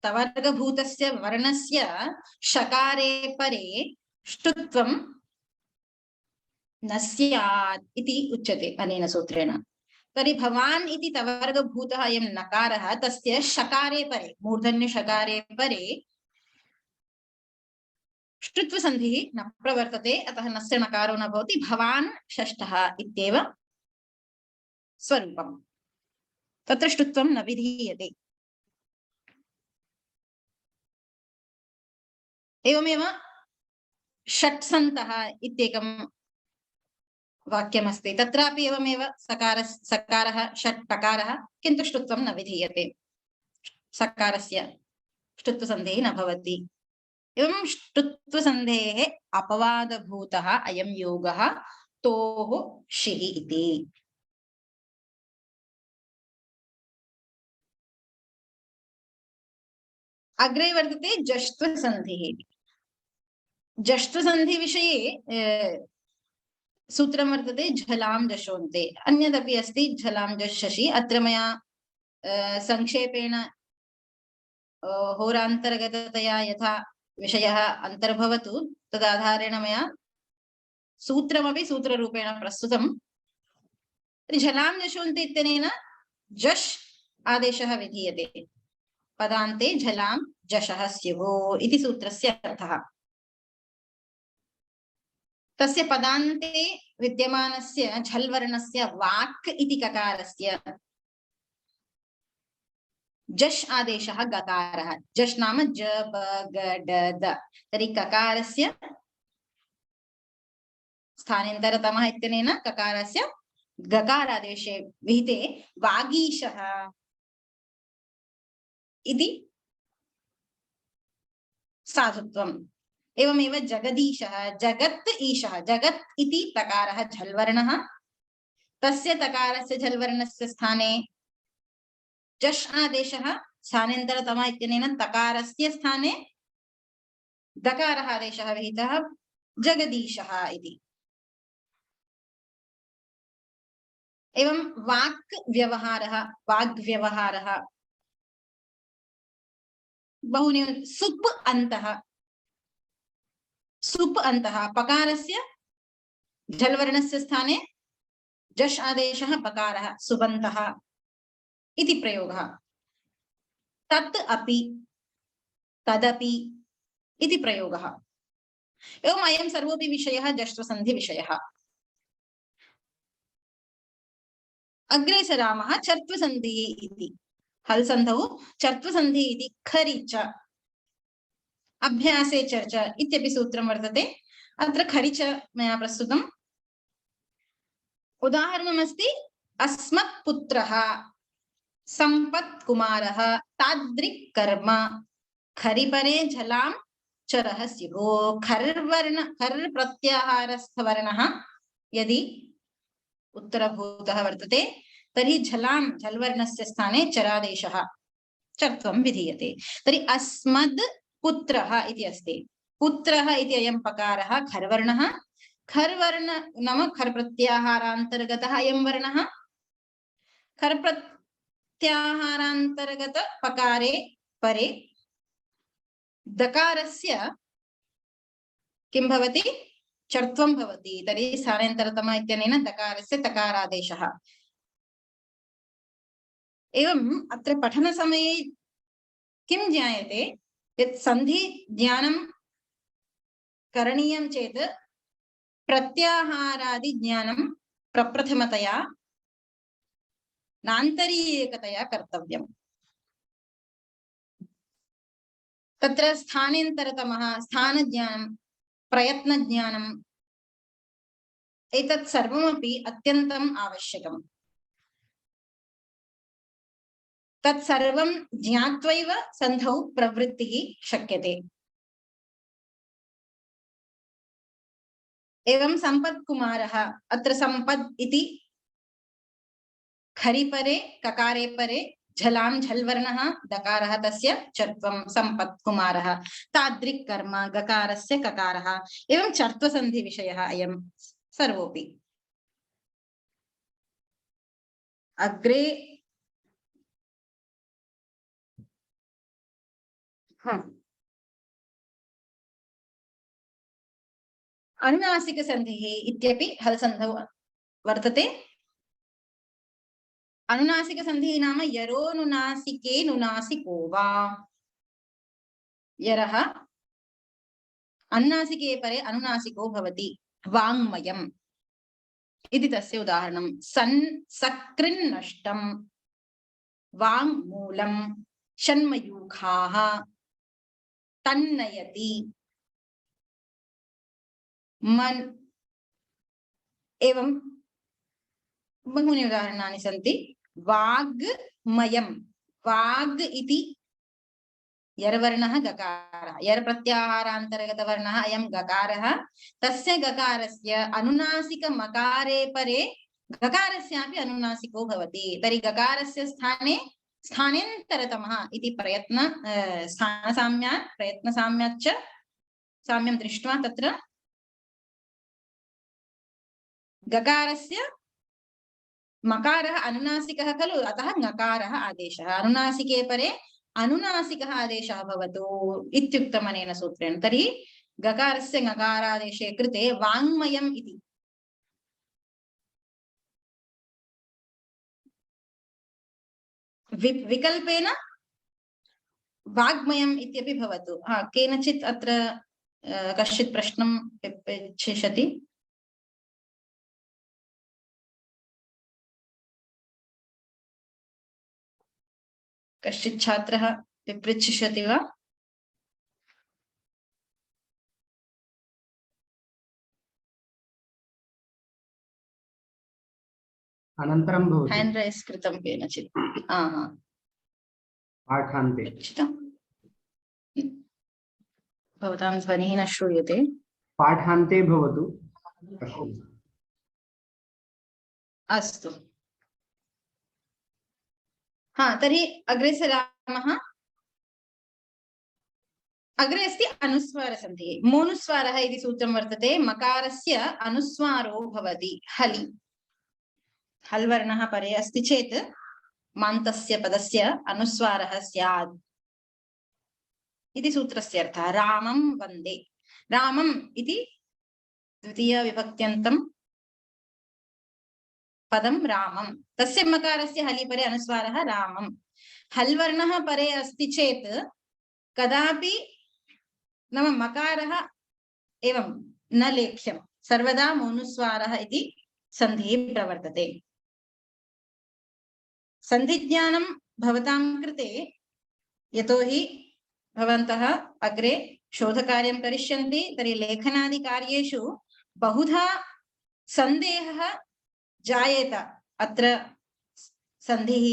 तवर्गभूतस्य वर्णस्य शकारे परे ष्टुत्वं न स्यात् इति उच्यते अनेन सूत्रेण। तर्हि भवान् इति तवर्गभूतः अयं नकारः, तस्य शकारे परे मूर्धन्यषकारे परे ष्टुत्वसन्धिः न प्रवर्तते, अतः नस्य नकारो न भवति। भवान् षष्ठः इत्येव स्वरूपम् तत्र ष्टुत्वं न विधीयते। एवमेव षट्सन्तः इत्येकं वाक्यमस्ति, तत्रापि एवमेव सकारः षट् टकारः, किन्तु ष्टुत्वं न विधीयते, सकारस्य ष्टुत्वसन्धिः न भवति। एवं ष्टुत्वसन्धेः अपवादभूतः अयं योगः तोः शिः इति। अग्रे वर्तते जष्ट्वसन्धिः। जष्ट्वसन्धिविषये सूत्रं वर्तते झलां जशोन्ते, अन्यदपि अस्ति झलां जशसि। अत्र मया संक्षेपेण होरान्तर्गततया यथा विषयः अन्तर्भवतु तदाधारेण मया सूत्रमपि सूत्ररूपेण प्रस्तुतं। झलां जशोन्ते इत्यनेन जश् आदेशः विधीयते, पदान्ते झलां जशः स्युः इति सूत्रस्य अर्थः। तस्य पदान्ते विद्यमानस्य झल् वर्णस्य वाक् इति ककारस्य जश् आदेशः गकारः। जश् नाम ज ब ग ड द, तर्हि ककारस्य स्थानेन्तरतमः इत्यनेन ककारस्य गकारादेशे विहिते वागीशः इति साधुत्वम्। एवमेव जगदीशः, जगत् ईशः, जगत् इति तकारः झल् वर्णः, तस्य तकारस्य झल् वर्णस्य स्थाने जश् आदेशः स्थानेन्तरतमः इत्यनेन तकारस्य स्थाने दकारः आदेशः विहितः जगदीशः इति। एवं वाग्व्यवहारः बहूनि। सुप् अन्तः पकारस्य झल् वर्णस्य स्थाने जश् आदेशः बकारः सुबन्तः इति प्रयोगः। तत् अपि, तदपि इति प्रयोगः। एवम् अयं सर्वोऽपि विषयः जष्ट्वसन्धिविषयः। अग्रे सरामः चर्त्वसन्धिः इति। हल् सन्धौ चर्त्वसन्धिः इति खरिच अभ्यासे चर्च इत्यपि सूत्रं वर्तते। अत्र खरिच मया प्रस्तुतम्। उदाहरणमस्ति अस्मत्पुत्रः सम्पत्कुमारः तादृक् कर्म खरिपरे झलां चरः स्युः। खर् प्रत्याहारस्थवर्णः यदि उत्तरभूतः वर्तते तर्हि झलां झल् वर्णस्य स्थाने चरादेशः चर्त्वं विधीयते। तर्हि अस्मद् पुत्रः इति अस्ति। पुत्रः इति अयं पकारः खर्वर्णः। खर्वर्ण नाम खर् प्रत्याहारान्तर्गतः अयं वर्णः। खर् प्रत्याहारान्तर्गत पकारे परे दकारस्य किं भवति? चर्त्वं भवति। तर्हि स्थानान्तरतमः इत्यनेन दकारस्य तकारादेशः। एवम् अत्र पठनसमये किं ज्ञायते यत् सन्धि ज्ञानं करणीयं चेत् प्रत्याहारादि ज्ञानं प्रप्रथमतया नान्तरीयकतया कर्तव्यम्। तत्र स्थानेन्तरतमः स्थानज्ञानं प्रयत्नज्ञानम् एतत् सर्वमपि अत्यन्तम् आवश्यकम्। तत्सर्वं ज्ञात्वैव सन्धौ प्रवृत्तिः शक्यते। एवं सम्पत्कुमारः, अत्र सम्पद् इति खरिपरे ककारे परे झलां झल् वर्णः दकारः तस्य चर्त्वं सम्पत्कुमारः। तादृक् कर्म गकारस्य ककारः। एवं चर्त्वसन्धिविषयः अयं सर्वोऽपि। अग्रे अनुनासिकसन्धिः इत्यपि हल् सन्धौ वर्तते। अनुनासिकसन्धिः नाम यरोनुनासिके नुनासिको वा। यरः अनुनासिके परे अनुनासिको भवति। वाङ्मयम् इति तस्य उदाहरणं। सन् सकृन्नष्टं वाङ्मूलं षण्मयूखाः तन्नयति मन एवं बहूनि उदाहरणानि सन्ति। वाग्मयं, वाग् इति यर्वर्णः गकारः, यर् प्रत्याहारान्तर्गतवर्णः अयं गकारः। तस्य गकारस्य अनुनासिकमकारे परे गकारस्यापि अनुनासिको भवति। तर्हि गकारस्य स्थाने स्थानेन्तरतमः इति स्थानसाम्यात् प्रयत्नसाम्यात् च साम्यं दृष्ट्वा तत्र गकारस्य मकारः अनुनासिकः खलु, अतः ङकारः आदेशः। अनुनासिके परे अनुनासिकः आदेशः भवतु इत्युक्तम् अनेन सूत्रेण। तर्हि गकारस्य ङकारादेशे कृते वाङ्मयम् इति विकल्पेन वाग्मयम् इत्यपि भवतु। केनचित् अत्र कश्चित् प्रश्नं पृच्छति। कश्चित् छात्रः पृच्छति वा? अनन्तरं भवति हैंड राइज कृतं केनचित्। पाठान्ते भवतां ध्वनिः न श्रूयते। पाठान्ते भवतु। अस्तु, तर्हि अग्रे सरामः। अग्रे अस्ति अनुस्वारसन्धिः। मोनुस्वारः इति सूत्रं वर्तते। मकारस्य अनुस्वारो भवति हलि। हल् वर्णः परे अस्ति चेत् मान्तस्य पदस्य अनुस्वारः स्यात् इति सूत्रस्य अर्थः। रामं वन्दे, रामम् इति द्वितीयविभक्त्यन्तं पदं रामं, तस्य मकारस्य हलि परे अनुस्वारः रामं। हल् वर्णः परे अस्ति चेत् कदापि नाम मकारः एवं न लेख्यं, सर्वदा मोनुस्वारः इति सन्धिः प्रवर्तते। सन्धिज्ञानं भवतां कृते, यतोहि भवन्तः अग्रे शोधकार्यं करिष्यन्ति, तर्हि लेखनादिकार्येषु बहुधा सन्देहः जायेत। अत्र सन्धिः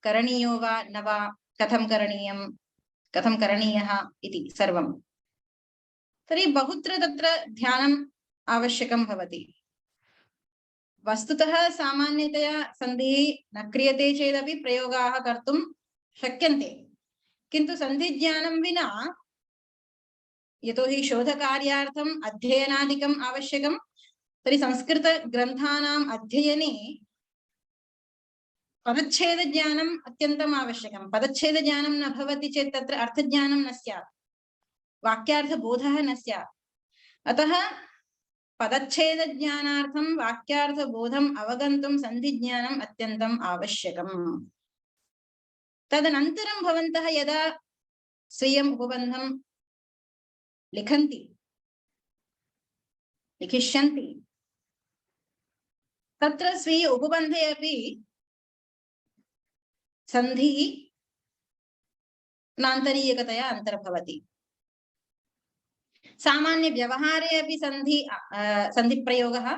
करणीयो वा न वा, कथं करणीयं, कथं करणीयः इति सर्वं। तर्हि बहुत्र तत्र ध्यानम् आवश्यकं भवति। वस्तुतः सामान्यतया सन्धिः न क्रियते चेदपि प्रयोगाः कर्तुं शक्यन्ते, किन्तु सन्धिज्ञानं विना, यतोहि शोधकार्यार्थम् अध्ययनादिकम् आवश्यकं, तर्हि संस्कृतग्रन्थानाम् अध्ययने पदच्छेदज्ञानम् अत्यन्तम् आवश्यकं। पदच्छेदज्ञानं न भवति चेत् तत्र अर्थज्ञानं न स्यात्, वाक्यार्थबोधः न स्यात्। अतः पदच्छेदज्ञानार्थं वाक्यार्थबोधम् अवगन्तुं सन्धिज्ञानम् अत्यन्तम् आवश्यकम्। तदनन्तरं भवन्तः यदा स्वीयम् उपबन्धं लिखिष्यन्ति, तत्र स्वीय उपबन्धे अपि सन्धिः नान्तरीयकतया अन्तर्भवति। सामान्य व्यवहारे अपि सन्धिप्रयोगः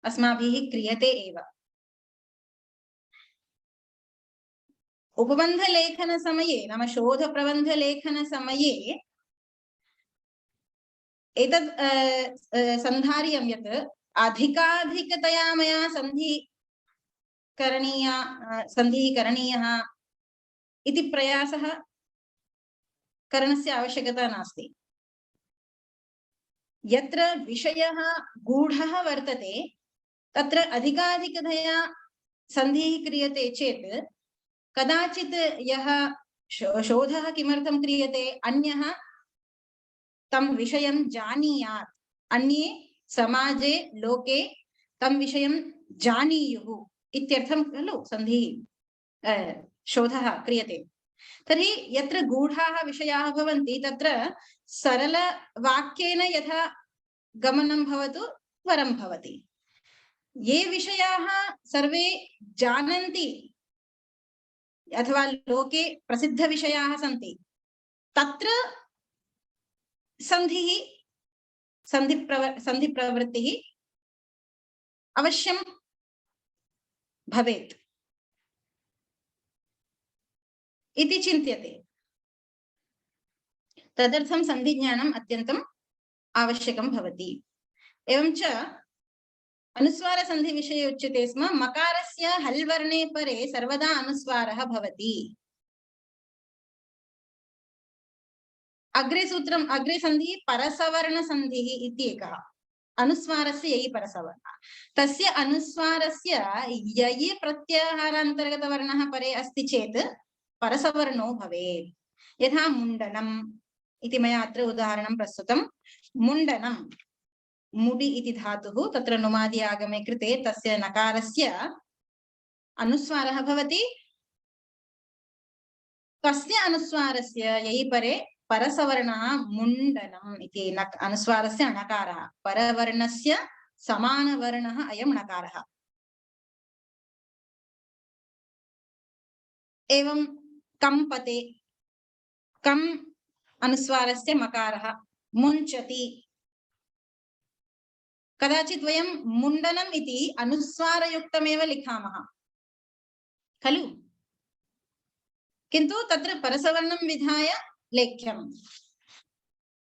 अस्माभिः क्रियते एव। उपबन्धलेखनसमये नाम शोधप्रबन्धलेखनसमये एतद् सन्धार्यं यत् अधिकाधिकतया मया सन्धिः करणीयः इति प्रयासः करणस्य आवश्यकता नास्ति। यत्र विषयः गूढः वर्तते तत्र अधिकाधिकतया सन्धिः क्रियते चेत् कदाचित् यः शोधः किमर्थं क्रियते, अन्यः तं विषयं जानीयात्, अन्ये समाजे लोके तं विषयं जानीयुः इत्यर्थं खलु सन्धिः शोधः क्रियते। तर्हि यत्र गूढाः विषयाः भवन्ति तत्र सरलवाक्येन यथा गमनं भवतु वरं भवति। ये विषयाः सर्वे जानन्ति अथवा लोके प्रसिद्धविषयाः सन्ति तत्र सन्धिप्रवृत्तिः अवश्यं भवेत् इति चिन्त्यते। तदर्थं सन्धिज्ञानम् अत्यन्तम् आवश्यकं भवति। एवं च अनुस्वारसन्धिविषये उच्यते स्म मकारस्य हल् वर्णे परे सर्वदा अनुस्वारः भवति। अग्रे सूत्रम् अग्रे सन्धिः परसवर्णसन्धिः इति एकः अनुस्वारस्य ययि परसवर्णः तस्य अनुस्वारस्य ययि प्रत्याहारान्तर्गतवर्णः परे अस्ति चेत् परसवर्णो भवेत्। यथा मुण्डनम् इति मया अत्र उदाहरणं प्रस्तुतं। मुण्डनं मुडि इति धातुः तत्र नुमादि आगमे कृते तस्य नकारस्य अनुस्वारः भवति। कस्य अनुस्वारस्य ययि परे परसवर्णः मुण्डनम् इति अनुस्वारस्य णकारः परवर्णस्य समानवर्णः अयं णकारः। एवं कंपते कम् अनुस्वारस्य मकारः मुञ्चति। कदाचित् वयं मुण्डनम् इति अनुस्वारयुक्तमेव लिखामः खलु किन्तु तत्र परसवर्णं विधाय लेख्यम्।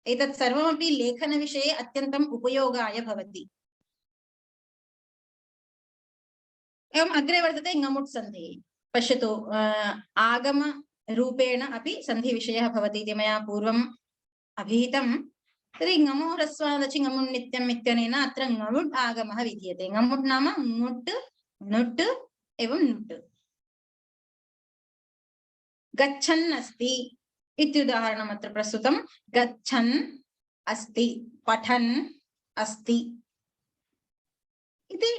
एतत् सर्वमपि लेखनविषये अत्यन्तम् उपयोगाय भवति। एवम् अग्रे वर्तते ङमुट् सन्धिः। पश्यतु आगमरूपेण अपि सन्धिविषयः भवति इति मया पूर्वम् अभिहितं। तर्हि ङमो ह्रस्वादचि ङमुन् नित्यम् इत्यनेन अत्र ङमुट् आगमः विधीयते। ङमुट् नाम ङुट् नुट् एवं नुट्। गच्छन् अस्ति इत्युदाहरणम् अत्र प्रस्तुतं। गच्छन् अस्ति पठन् अस्ति इति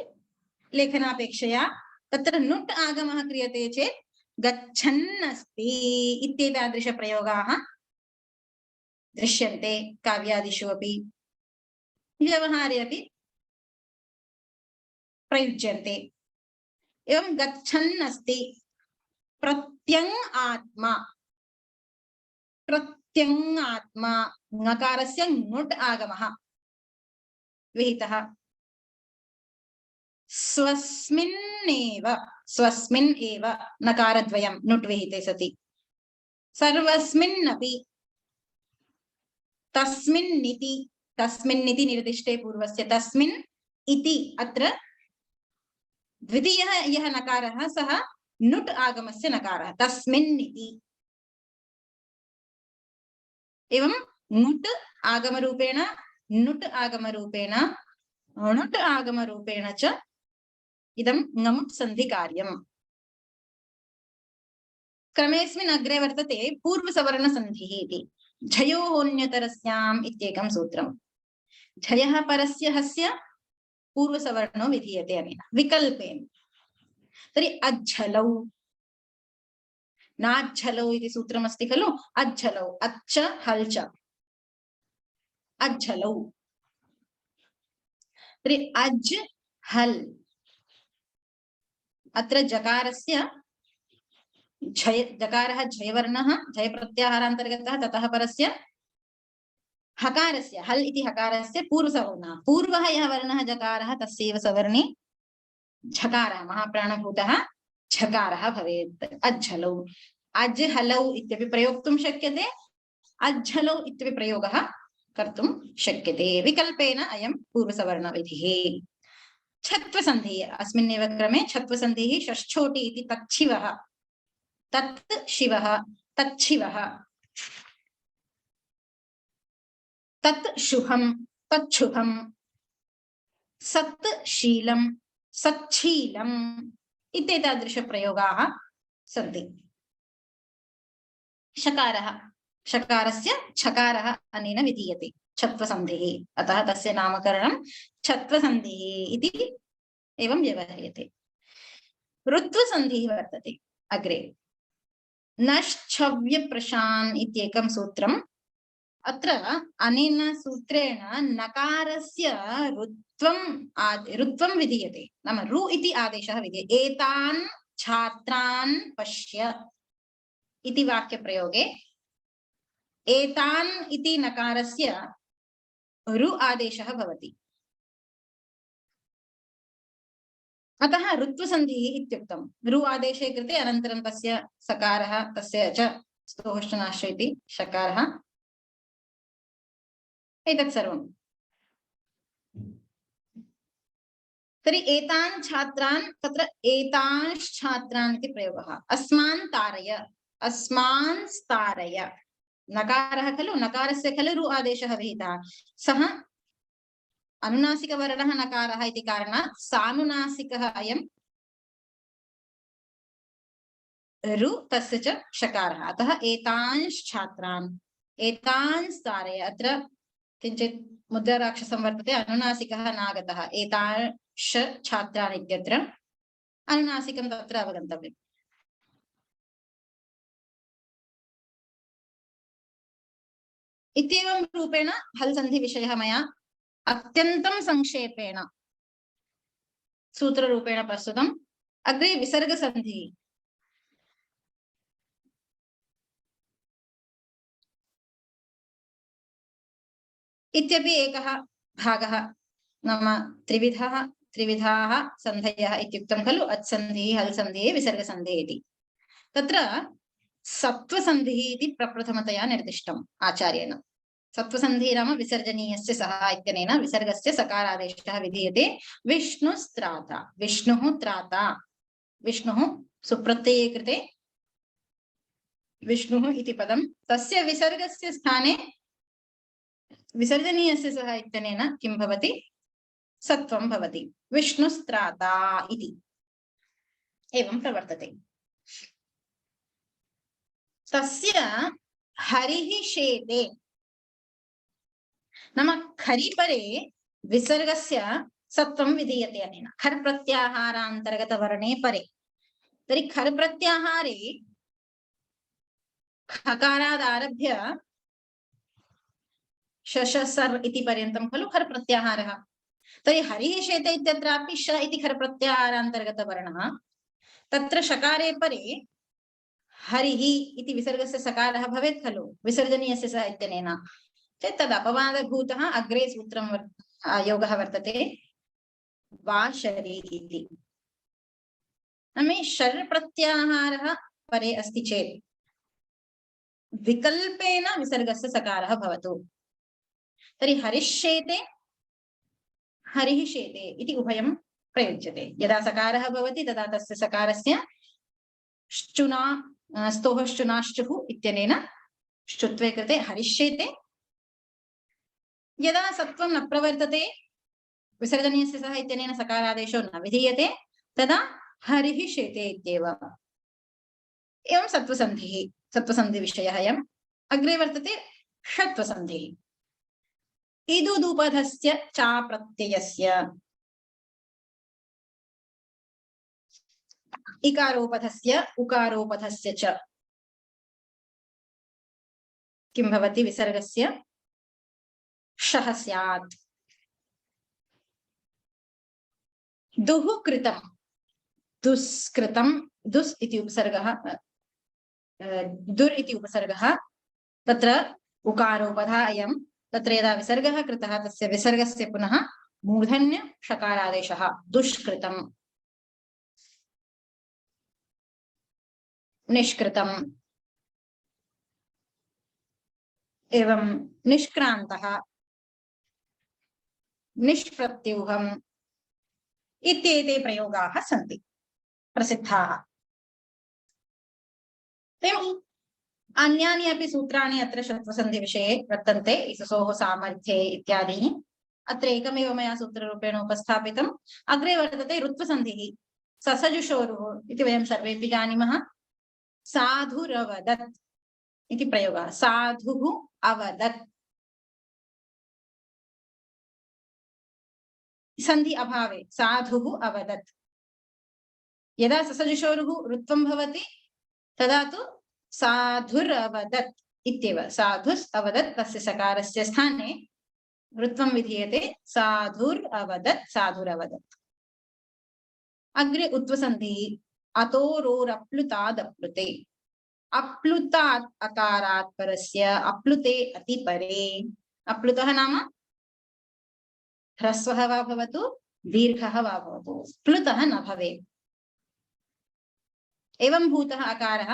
लेखनापेक्षया तत्र नुट् आगमः क्रियते चेत् गच्छन् अस्ति इत्येतादृशप्रयोगाः दृश्यन्ते काव्यादिषु अपि व्यवहारे अपि प्रयुज्यन्ते। एवं गच्छन् अस्ति प्रत्यङ् आत्मा प्रत्यङ् आत्मा ङकारस्य नुट् आगमः विहितः। स्वस्मिन्नेव स्वस्मिन् एव नकारद्वयं नुट् विहिते सति। सर्वस्मिन्नपि तस्मिन्निति तस्मिन्निति निर्दिष्टे पूर्वस्य तस्मिन् इति अत्र द्वितीयः यः नकारः सः नुट् आगमस्य नकारः तस्मिन्निति। एवं नुट् आगमरूपेण नुट् आगमरूपेण णुट् आगमरूपेण च इदं ङमुट् सन्धिकार्यम्। क्रमेऽस्मिन् अग्रे वर्तते पूर्वसवर्णसन्धिः इति। झयोऽन्यतरस्याम् इत्येकं सूत्रम्। झयः परस्य हस्य पूर्वसवर्णो विधीयते अनेन विकल्पेन। तर्हि अज्झलौ नाज्झलौ इति सूत्रमस्ति खलु। अज्झलौ अच्छ हल् च अज्झलौ। तर्हि अज् हल् अत्र जकारस्य झय जकारः झयवर्णः झय प्रत्याहारान्तर्गतः ततः परस्य हकारस्य हल् इति हकारस्य पूर्वसवर्णः पूर्वः यः वर्णः जकारः तस्यैव सवर्णे झकारः महाप्राणभूतः झकारः भवेत्। अज्झलौ अज् हलौ इत्यपि प्रयोक्तुं शक्यते अज्झलौ इत्यपि प्रयोगः कर्तुं शक्यते। विकल्पेन अयं पूर्वसवर्णविधिः। छत्वसन्धिः अस्मिन्नेव क्रमे छत्वसन्धिः षष्ठोटि इति तच्छिवः तत् शिवः तच्छिवः तत् शुभं तच्छुभं सत् शीलं सच्छीलम् इत्येतादृशप्रयोगाः सन्ति। शकारः शकारस्य छकारः अनेन विधीयते छत्वसन्धिः। अतः तस्य नामकरणं छत्वसन्धिः इति एवं व्यवह्रियते। ऋत्वसन्धिः वर्तते अग्रे। नश्छव्यप्रशान् इत्येकं सूत्रं अत्र अनेन सूत्रेण नकारस्य रुत्वं विधीयते। नाम रु इति आदेशः विधीयते। एतान् छात्रान् पश्य इति वाक्यप्रयोगे एतान् इति नकारस्य रु आदेशः भवति। अतः ऋत्वसन्धिः इत्युक्तम्। रु आदेशे कृते अनन्तरं तस्य सकारः तस्य च स्तोश्चनाश्च इति षकारः एतत् सर्वम्। तर्हि एतान् छात्रान् तत्र एतांश्छात्रान् इति प्रयोगः। अस्मान् तारय अस्मान् स्तारय नकारः खलु नकारस्य खलु रु आदेशः विहितः सः अनुनासिकवर्णः नकारः इति कारणात् सानुनासिकः अयं रु तस्य च षकारः। अतः एतांश्छात्रान् एतान् स्तारय अत्र किञ्चित् मुद्राराक्षसं वर्तते अनुनासिकः नागतः एतांश् छात्रान् इत्यत्र अनुनासिकं तत्र अवगन्तव्यम्। इत्येवं रूपेण हल् सन्धि विषयः मया अत्यन्तं संक्षेपेण सूत्ररूपेण प्रस्तुतम्। अग्रे विसर्गसन्धिः। इत्यपि एकः भागः नाम त्रिविधाः सन्धयः इत्युक्तं खलु अच्सन्धिः हल् सन्धिः विसर्गसन्धिः इति। तत्र सत्त्वसन्धिः इति प्रप्रथमतया निर्दिष्टम् आचार्येण। सत्त्वसन्धिः नाम विसर्जनीयस्य सः इत्यनेन विसर्गस्य सकारादेशः विधीयते। विष्णुस्त्राता विष्णुः त्राता विष्णुः सुप्रत्यये कृते विष्णुः इति पदं तस्य विसर्गस्य स्थाने विसर्जनीयस्य सः इत्यनेन किं भवति सत्वं भवति। विष्णुस्त्राता इति एवं प्रवर्तते। तस्य हरिः शेते नाम खरि परे विसर्गस्य सत्वं विधीयते अनेन खर् प्रत्याहारान्तर्गतवर्णे परे। तर्हि खर् प्रत्याहारे खकारादारभ्य शशसर् इति पर्यन्तं खलु खर् प्रत्याहारः। तर्हि हरिः शेते इत्यत्रापि श इति खर् प्रत्याहारान्तर्गतवर्णः तत्र षकारे परे हरिः इति विसर्गस्य सकारः भवेत् खलु विसर्जनीयस्य स इत्यनेन चेत् तदपवादभूतः अग्रे सूत्रं योगः वर्तते वाशरी इति। नाम शर् प्रत्याहारः परे अस्ति चेत् विकल्पेन विसर्गस्य सकारः भवतु। तर्हि हरिष्येते हरिः शेते इति उभयं प्रयुज्यते। यदा सकारः भवति तदा तस्य सकारस्य श्चुना स्तोः श्चुनाश्चुः इत्यनेन श्चुत्वे कृते हरिष्येते। यदा सत्वं न प्रवर्तते विसर्जनीयस्य सः इत्यनेन सकारादेशो न विधीयते तदा हरिः शेते इत्येव। एवं सत्त्वसन्धिविषयः अयम्। अग्रे वर्तते षत्वसन्धिः। इदुदुपधस्य चा प्रत्ययस्य इकारोपधस्य उकारोपधस्य च किं भवति विसर्गस्य शः स्यात्। दुः कृतं दुष्कृतं दुस् इति उपसर्गः दुर् इति उपसर्गः तत्र उकारोपधः अयं। तत्र यदा विसर्गः कृतः तस्य विसर्गस्य पुनः मूर्धन्य षकारादेशः दुष्कृतं निष्कृतं एवं निष्क्रान्तः निष्प्रत्यूहम् इत्येते प्रयोगाः सन्ति प्रसिद्धाः। एवम् अन्यानि अपि सूत्राणि अत्र षत्वसन्धिविषये वर्तन्ते इससोः सामर्थ्ये इत्यादीनि। अत्र एकमेव मया सूत्ररूपेण उपस्थापितम्। अग्रे वर्तते ऋत्वसन्धिः। ससजुषोरुः इति वयं सर्वेपि जानीमः। साधुरवदत् इति प्रयोगः। साधुः अवदत् सन्धि अभावे साधुः अवदत्। यदा ससजुषोरुः ऋत्वं भवति तदा तु साधुरवदत् इत्येव साधुस् अवदत् तस्य सकारस्य स्थाने ऋत्वं विधीयते साधुर् अवदत् साधुरवदत्। अग्रे उत्वसन्धिः अतोरोरप्लुतादप्लुते अप्लुतात् अकारात् परस्य अप्लुते अतिपरे अप्लुतः नाम ह्रस्वः वा भवतु दीर्घः वा भवतु प्लुतः न भवेत्। एवं भूतः अकारः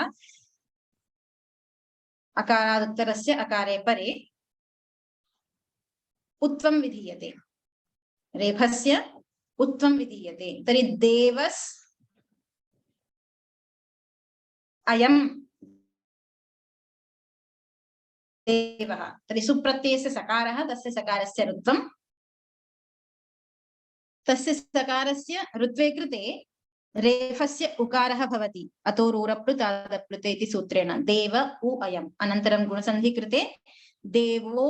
अकारादुत्तरस्य अकारे परे उत्वं विधीयते रेफस्य उत्वं विधीयते। तर्हि देवस् अयं देवः तर्हि सुप्रत्ययस्य सकारः तस्य सकारस्य ऋत्वं तस्य सकारस्य ऋत्वे कृते रेफस्य उकारः भवति अतोरोरप्लुतादप्लुते इति सूत्रेण देव उ अयम्। अनन्तरं गुणसन्धि कृते देवो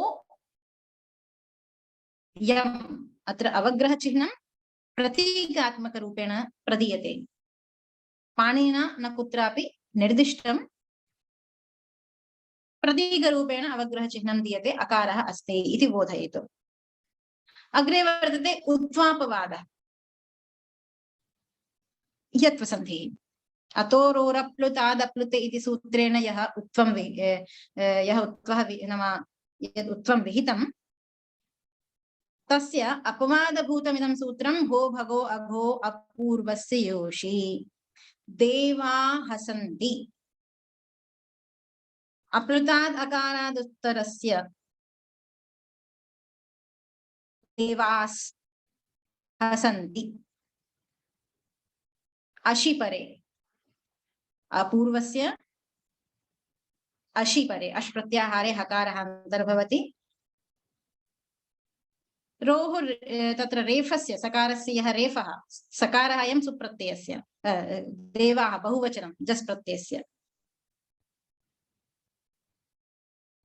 यम् अत्र अवग्रहचिह्नं प्रतीकात्मकरूपेण प्रदीयते। पाणिनिना न कुत्रापि निर्दिष्टं प्रतीकरूपेण अवग्रहचिह्नं दीयते अकारः अस्ति इति बोधयितुम्। अग्रे वर्तते उत्वापवादः यत्वसन्धिः अतोरोरप्लुतादप्लुते इति सूत्रेण यः उत्वं नाम यद् उत्वं विहितं तस्य अपवादभूतमिदं सूत्रं भो भगो अघो अपूर्वस्य योषि देवा हसन्ति अप्लुताद् अकारादुत्तरस्य देवास् हसन्ति अशिपरे अपूर्वस्य अशिपरे अश् प्रत्याहारे हकारः अन्तर्भवति। रोः तत्र रेफस्य सकारस्य यः रेफः सकारः अयं सुप्रत्ययस्य देवाः बहुवचनं जस् प्रत्ययस्य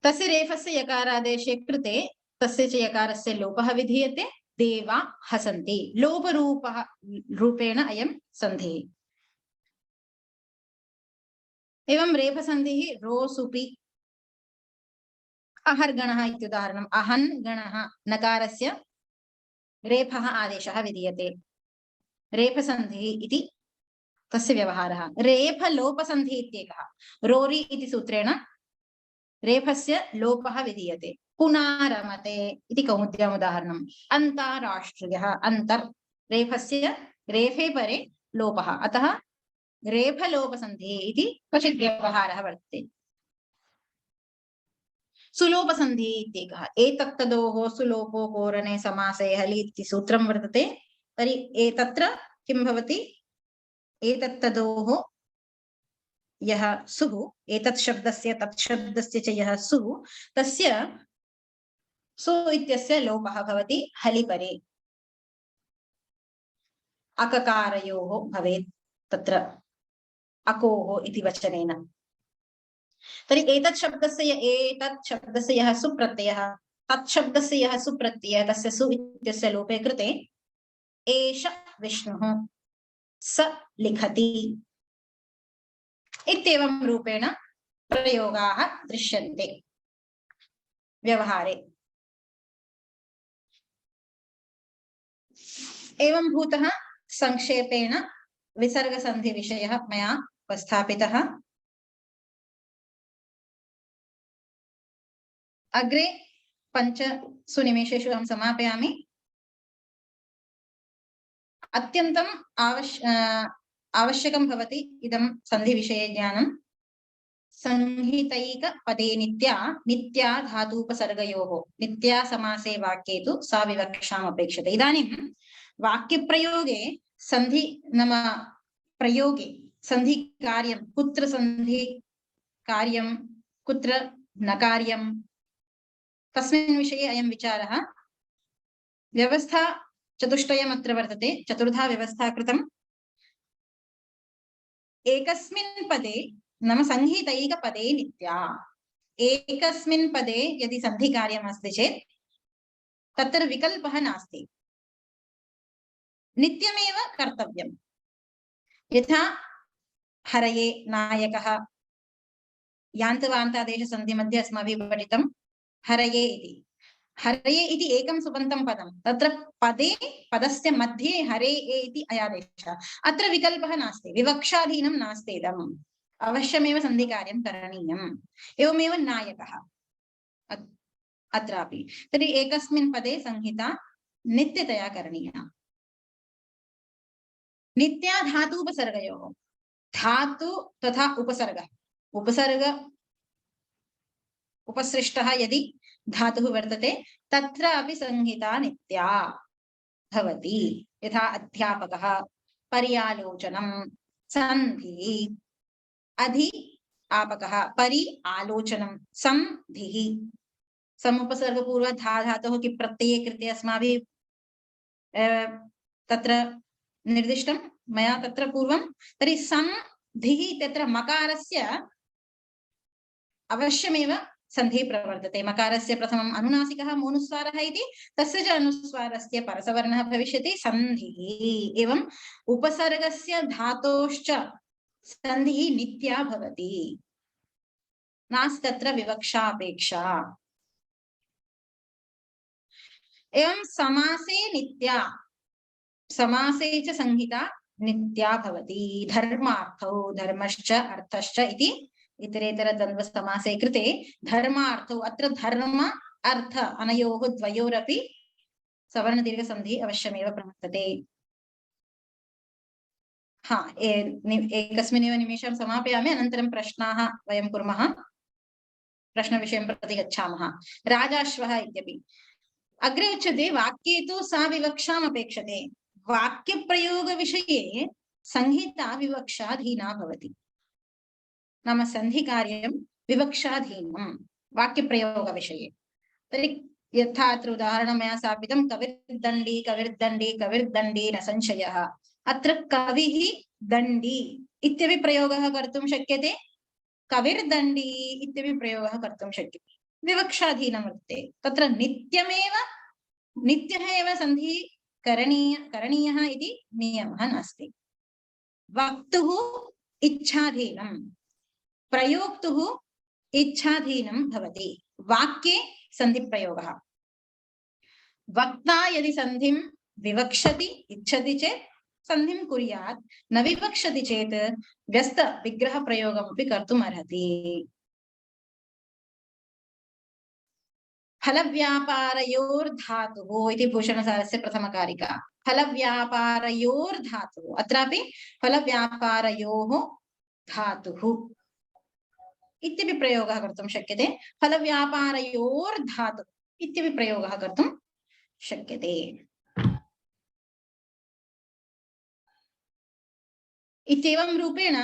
तस्य रेफस्य यकारादेशे कृते तस्य च यकारस्य लोपः विधीयते देवा हसन्ति लोपरूपः रूपेण अयं सन्धिः। एवं रेफसन्धिः रोसुपि अहर्गणः इत्युदाहरणम् अहन् गणः नकारस्य रेफः आदेशः विधीयते रेफसन्धिः इति तस्य व्यवहारः। रेफलोपसन्धिः इत्येकः रोरि इति सूत्रेण रेफस्य लोपः विधीयते। पुनारमते इति कौमुद्याम् उदाहरणम् अन्ताराष्ट्रियः अन्तर् रेफस्य रेफे परे लोपः अतः रेफलोपसन्धिः इति क्वचित् व्यवहारः वर्तते। सुलोपसन्धिः इत्येकः एतत्तदोः सुलोपो कोरणे समासे हलि इति सूत्रं वर्तते। तर्हि एतत्र किं भवति एतत्तदोः यः सुः एतत् शब्दस्य तत् शब्दस्य च यः सुः तस्य सु इत्यस्य लोपः भवति हलिपरे अककारयोः भवेत् तत्र अकोः इति वचनेन। तर्हि एतत् शब्दस्य यः सुप्रत्ययः तत् शब्दस्य यः सुप्रत्ययः तस्य सु इत्यस्य लोपे कृते एष विष्णुः स लिखति इत्येवं रूपेण प्रयोगाः दृश्यन्ते व्यवहारे। एवं भूतः संक्षेपेण विसर्गसन्धिविषयः मया उपस्थापितः। अग्रे 5 निमेषेषु अहं समापयामि। अत्यन्तम् आवश्यकं भवति इदं सन्धिविषये ज्ञानं। संहितैकपदे नित्या धातूपसर्गयोः नित्या समासे वाक्ये तु सा विवक्षाम् अपेक्षते। इदानीं वाक्यप्रयोगे सन्धि नाम प्रयोगे सन्धि कार्यं कुत्र सन्धि कार्यं कुत्र न कार्यं तस्मिन् विषये अयं विचारः। व्यवस्था चतुष्टयम् अत्र वर्तते चतुर्धा व्यवस्था कृतम्। एकस्मिन् पदे नाम संहितैकपदे नित्या एकस्मिन् पदे यदि सन्धिकार्यम् अस्ति चेत् तत्र विकल्पः नास्ति नित्यमेव कर्तव्यम्। यथा हरये नायकः यान्तवान्तादेशसन्धि मध्ये अस्माभिः पठितं हरये इति। हरये इति एकं सुबन्तं पदं, तत्र पदे पदस्य मध्ये हरे इति अयादेशः। अत्र विकल्पः नास्ति, विवक्षाधीनं नास्ति इदम्, अवश्यमेव सन्धिकार्यं करणीयम्। एवमेव नायकः अत्रापि। तर्हि एकस्मिन् पदे संहिता नित्यतया करणीया। नित्या धातु उपसर्गयोः, धातु तथा उपसर्गः, उपसर्ग उपसृष्टः यदि धातुः वर्तते तत्रापि संहिता नित्या भवति। यथा अध्यापकः, पर्यालोचनं, सन्धिः, अधि आपकः, परि आलोचनं, संधिः। समुपसर्गपूर्व धा धातोः कि प्रत्यये कृते अस्माभिः तत्र निर्दिष्टं मया तत्र पूर्वं। तर्हि संधिः इत्यत्र मकारस्य अवश्यमेव सन्धिः प्रवर्तते। मकारस्य प्रथमम् अनुनासिकः मोनुस्वारः इति, तस्य च अनुस्वारस्य परसवर्णः भविष्यति सन्धिः। एवं उपसर्गस्य धातोश्च सन्धिः नित्या भवति, नास्ति तत्र विवक्षा अपेक्षा। एवं समासे नित्या, समासे च संहिता नित्या भवति। धर्मार्थौ, धर्मश्च अर्थश्च इति इतरेतर द्वन्द्व समासे कृते धर्मार्थौ, अत्र धर्म अर्थ अनयोः द्वयोरपि सवर्ण दीर्घ संधि अवश्यमेव प्रवर्तते। हाँ, एकस्मिन्नेव निमेषं समापयामि, अनन्तरं प्रश्नाः वयं कुर्मः। प्रश्नविषयं प्रति गच्छामः। राजाश्वः इत्यपि अग्रे उच्यते, वाक्ये तु सा विवक्षाम् अपेक्षते। वाक्यप्रयोगविषये संहिता विवक्षाधीना भवति। नाम सन्धिकार्यं विवक्षाधीनं वाक्यप्रयोगविषये। तर्हि यथा अत्र उदाहरणं मया स्थापितं, कविर्दण्डी कविर्दण्डी कविर्दण्डी न संशयः। अत्र कविः दण्डी इत्यपि प्रयोगः कर्तुं शक्यते, कविर्दण्डी इत्यपि प्रयोगः कर्तुं शक्यते। विवक्षाधीनं वर्तते। तत्र नित्यः एव सन्धिः करणीयः इति नियमः नास्ति। वक्तुः इच्छाधीनं, प्रयोक्तुः इच्छाधीनं भवति। वाक्ये सन्धिप्रयोगः। वक्ता यदि सन्धिं विवक्षति इच्छति चेत् सन्धिं कुर्यात्, न विवक्षति चेत् व्यस्त विग्रह प्रयोगमपि कर्तुम् अर्हति। फलव्यापारयोर्धातुः इति भूषणसारस्य प्रथमकारिका। फलव्यापारयोर्धातुः, अत्रापि फलव्यापारयोः धातुः इत्यपि प्रयोगः कर्तुं शक्यते। फलव्यापारयोर्धातुः इत्यपि प्रयोगः कर्तुं शक्यते। इत्येवं रूपेण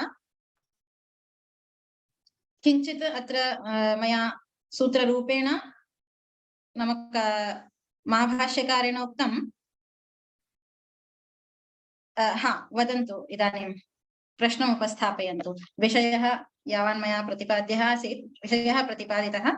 किञ्चित् अत्र मया सूत्ररूपेण नाम महाभाष्यकारेण उक्तं। हा, वदन्तु इदानीं प्रश्नम् उपस्थापयन्तु। विषयः यावान् मया प्रतिपाद्यः आसीत्, विषयः प्रतिपादितः,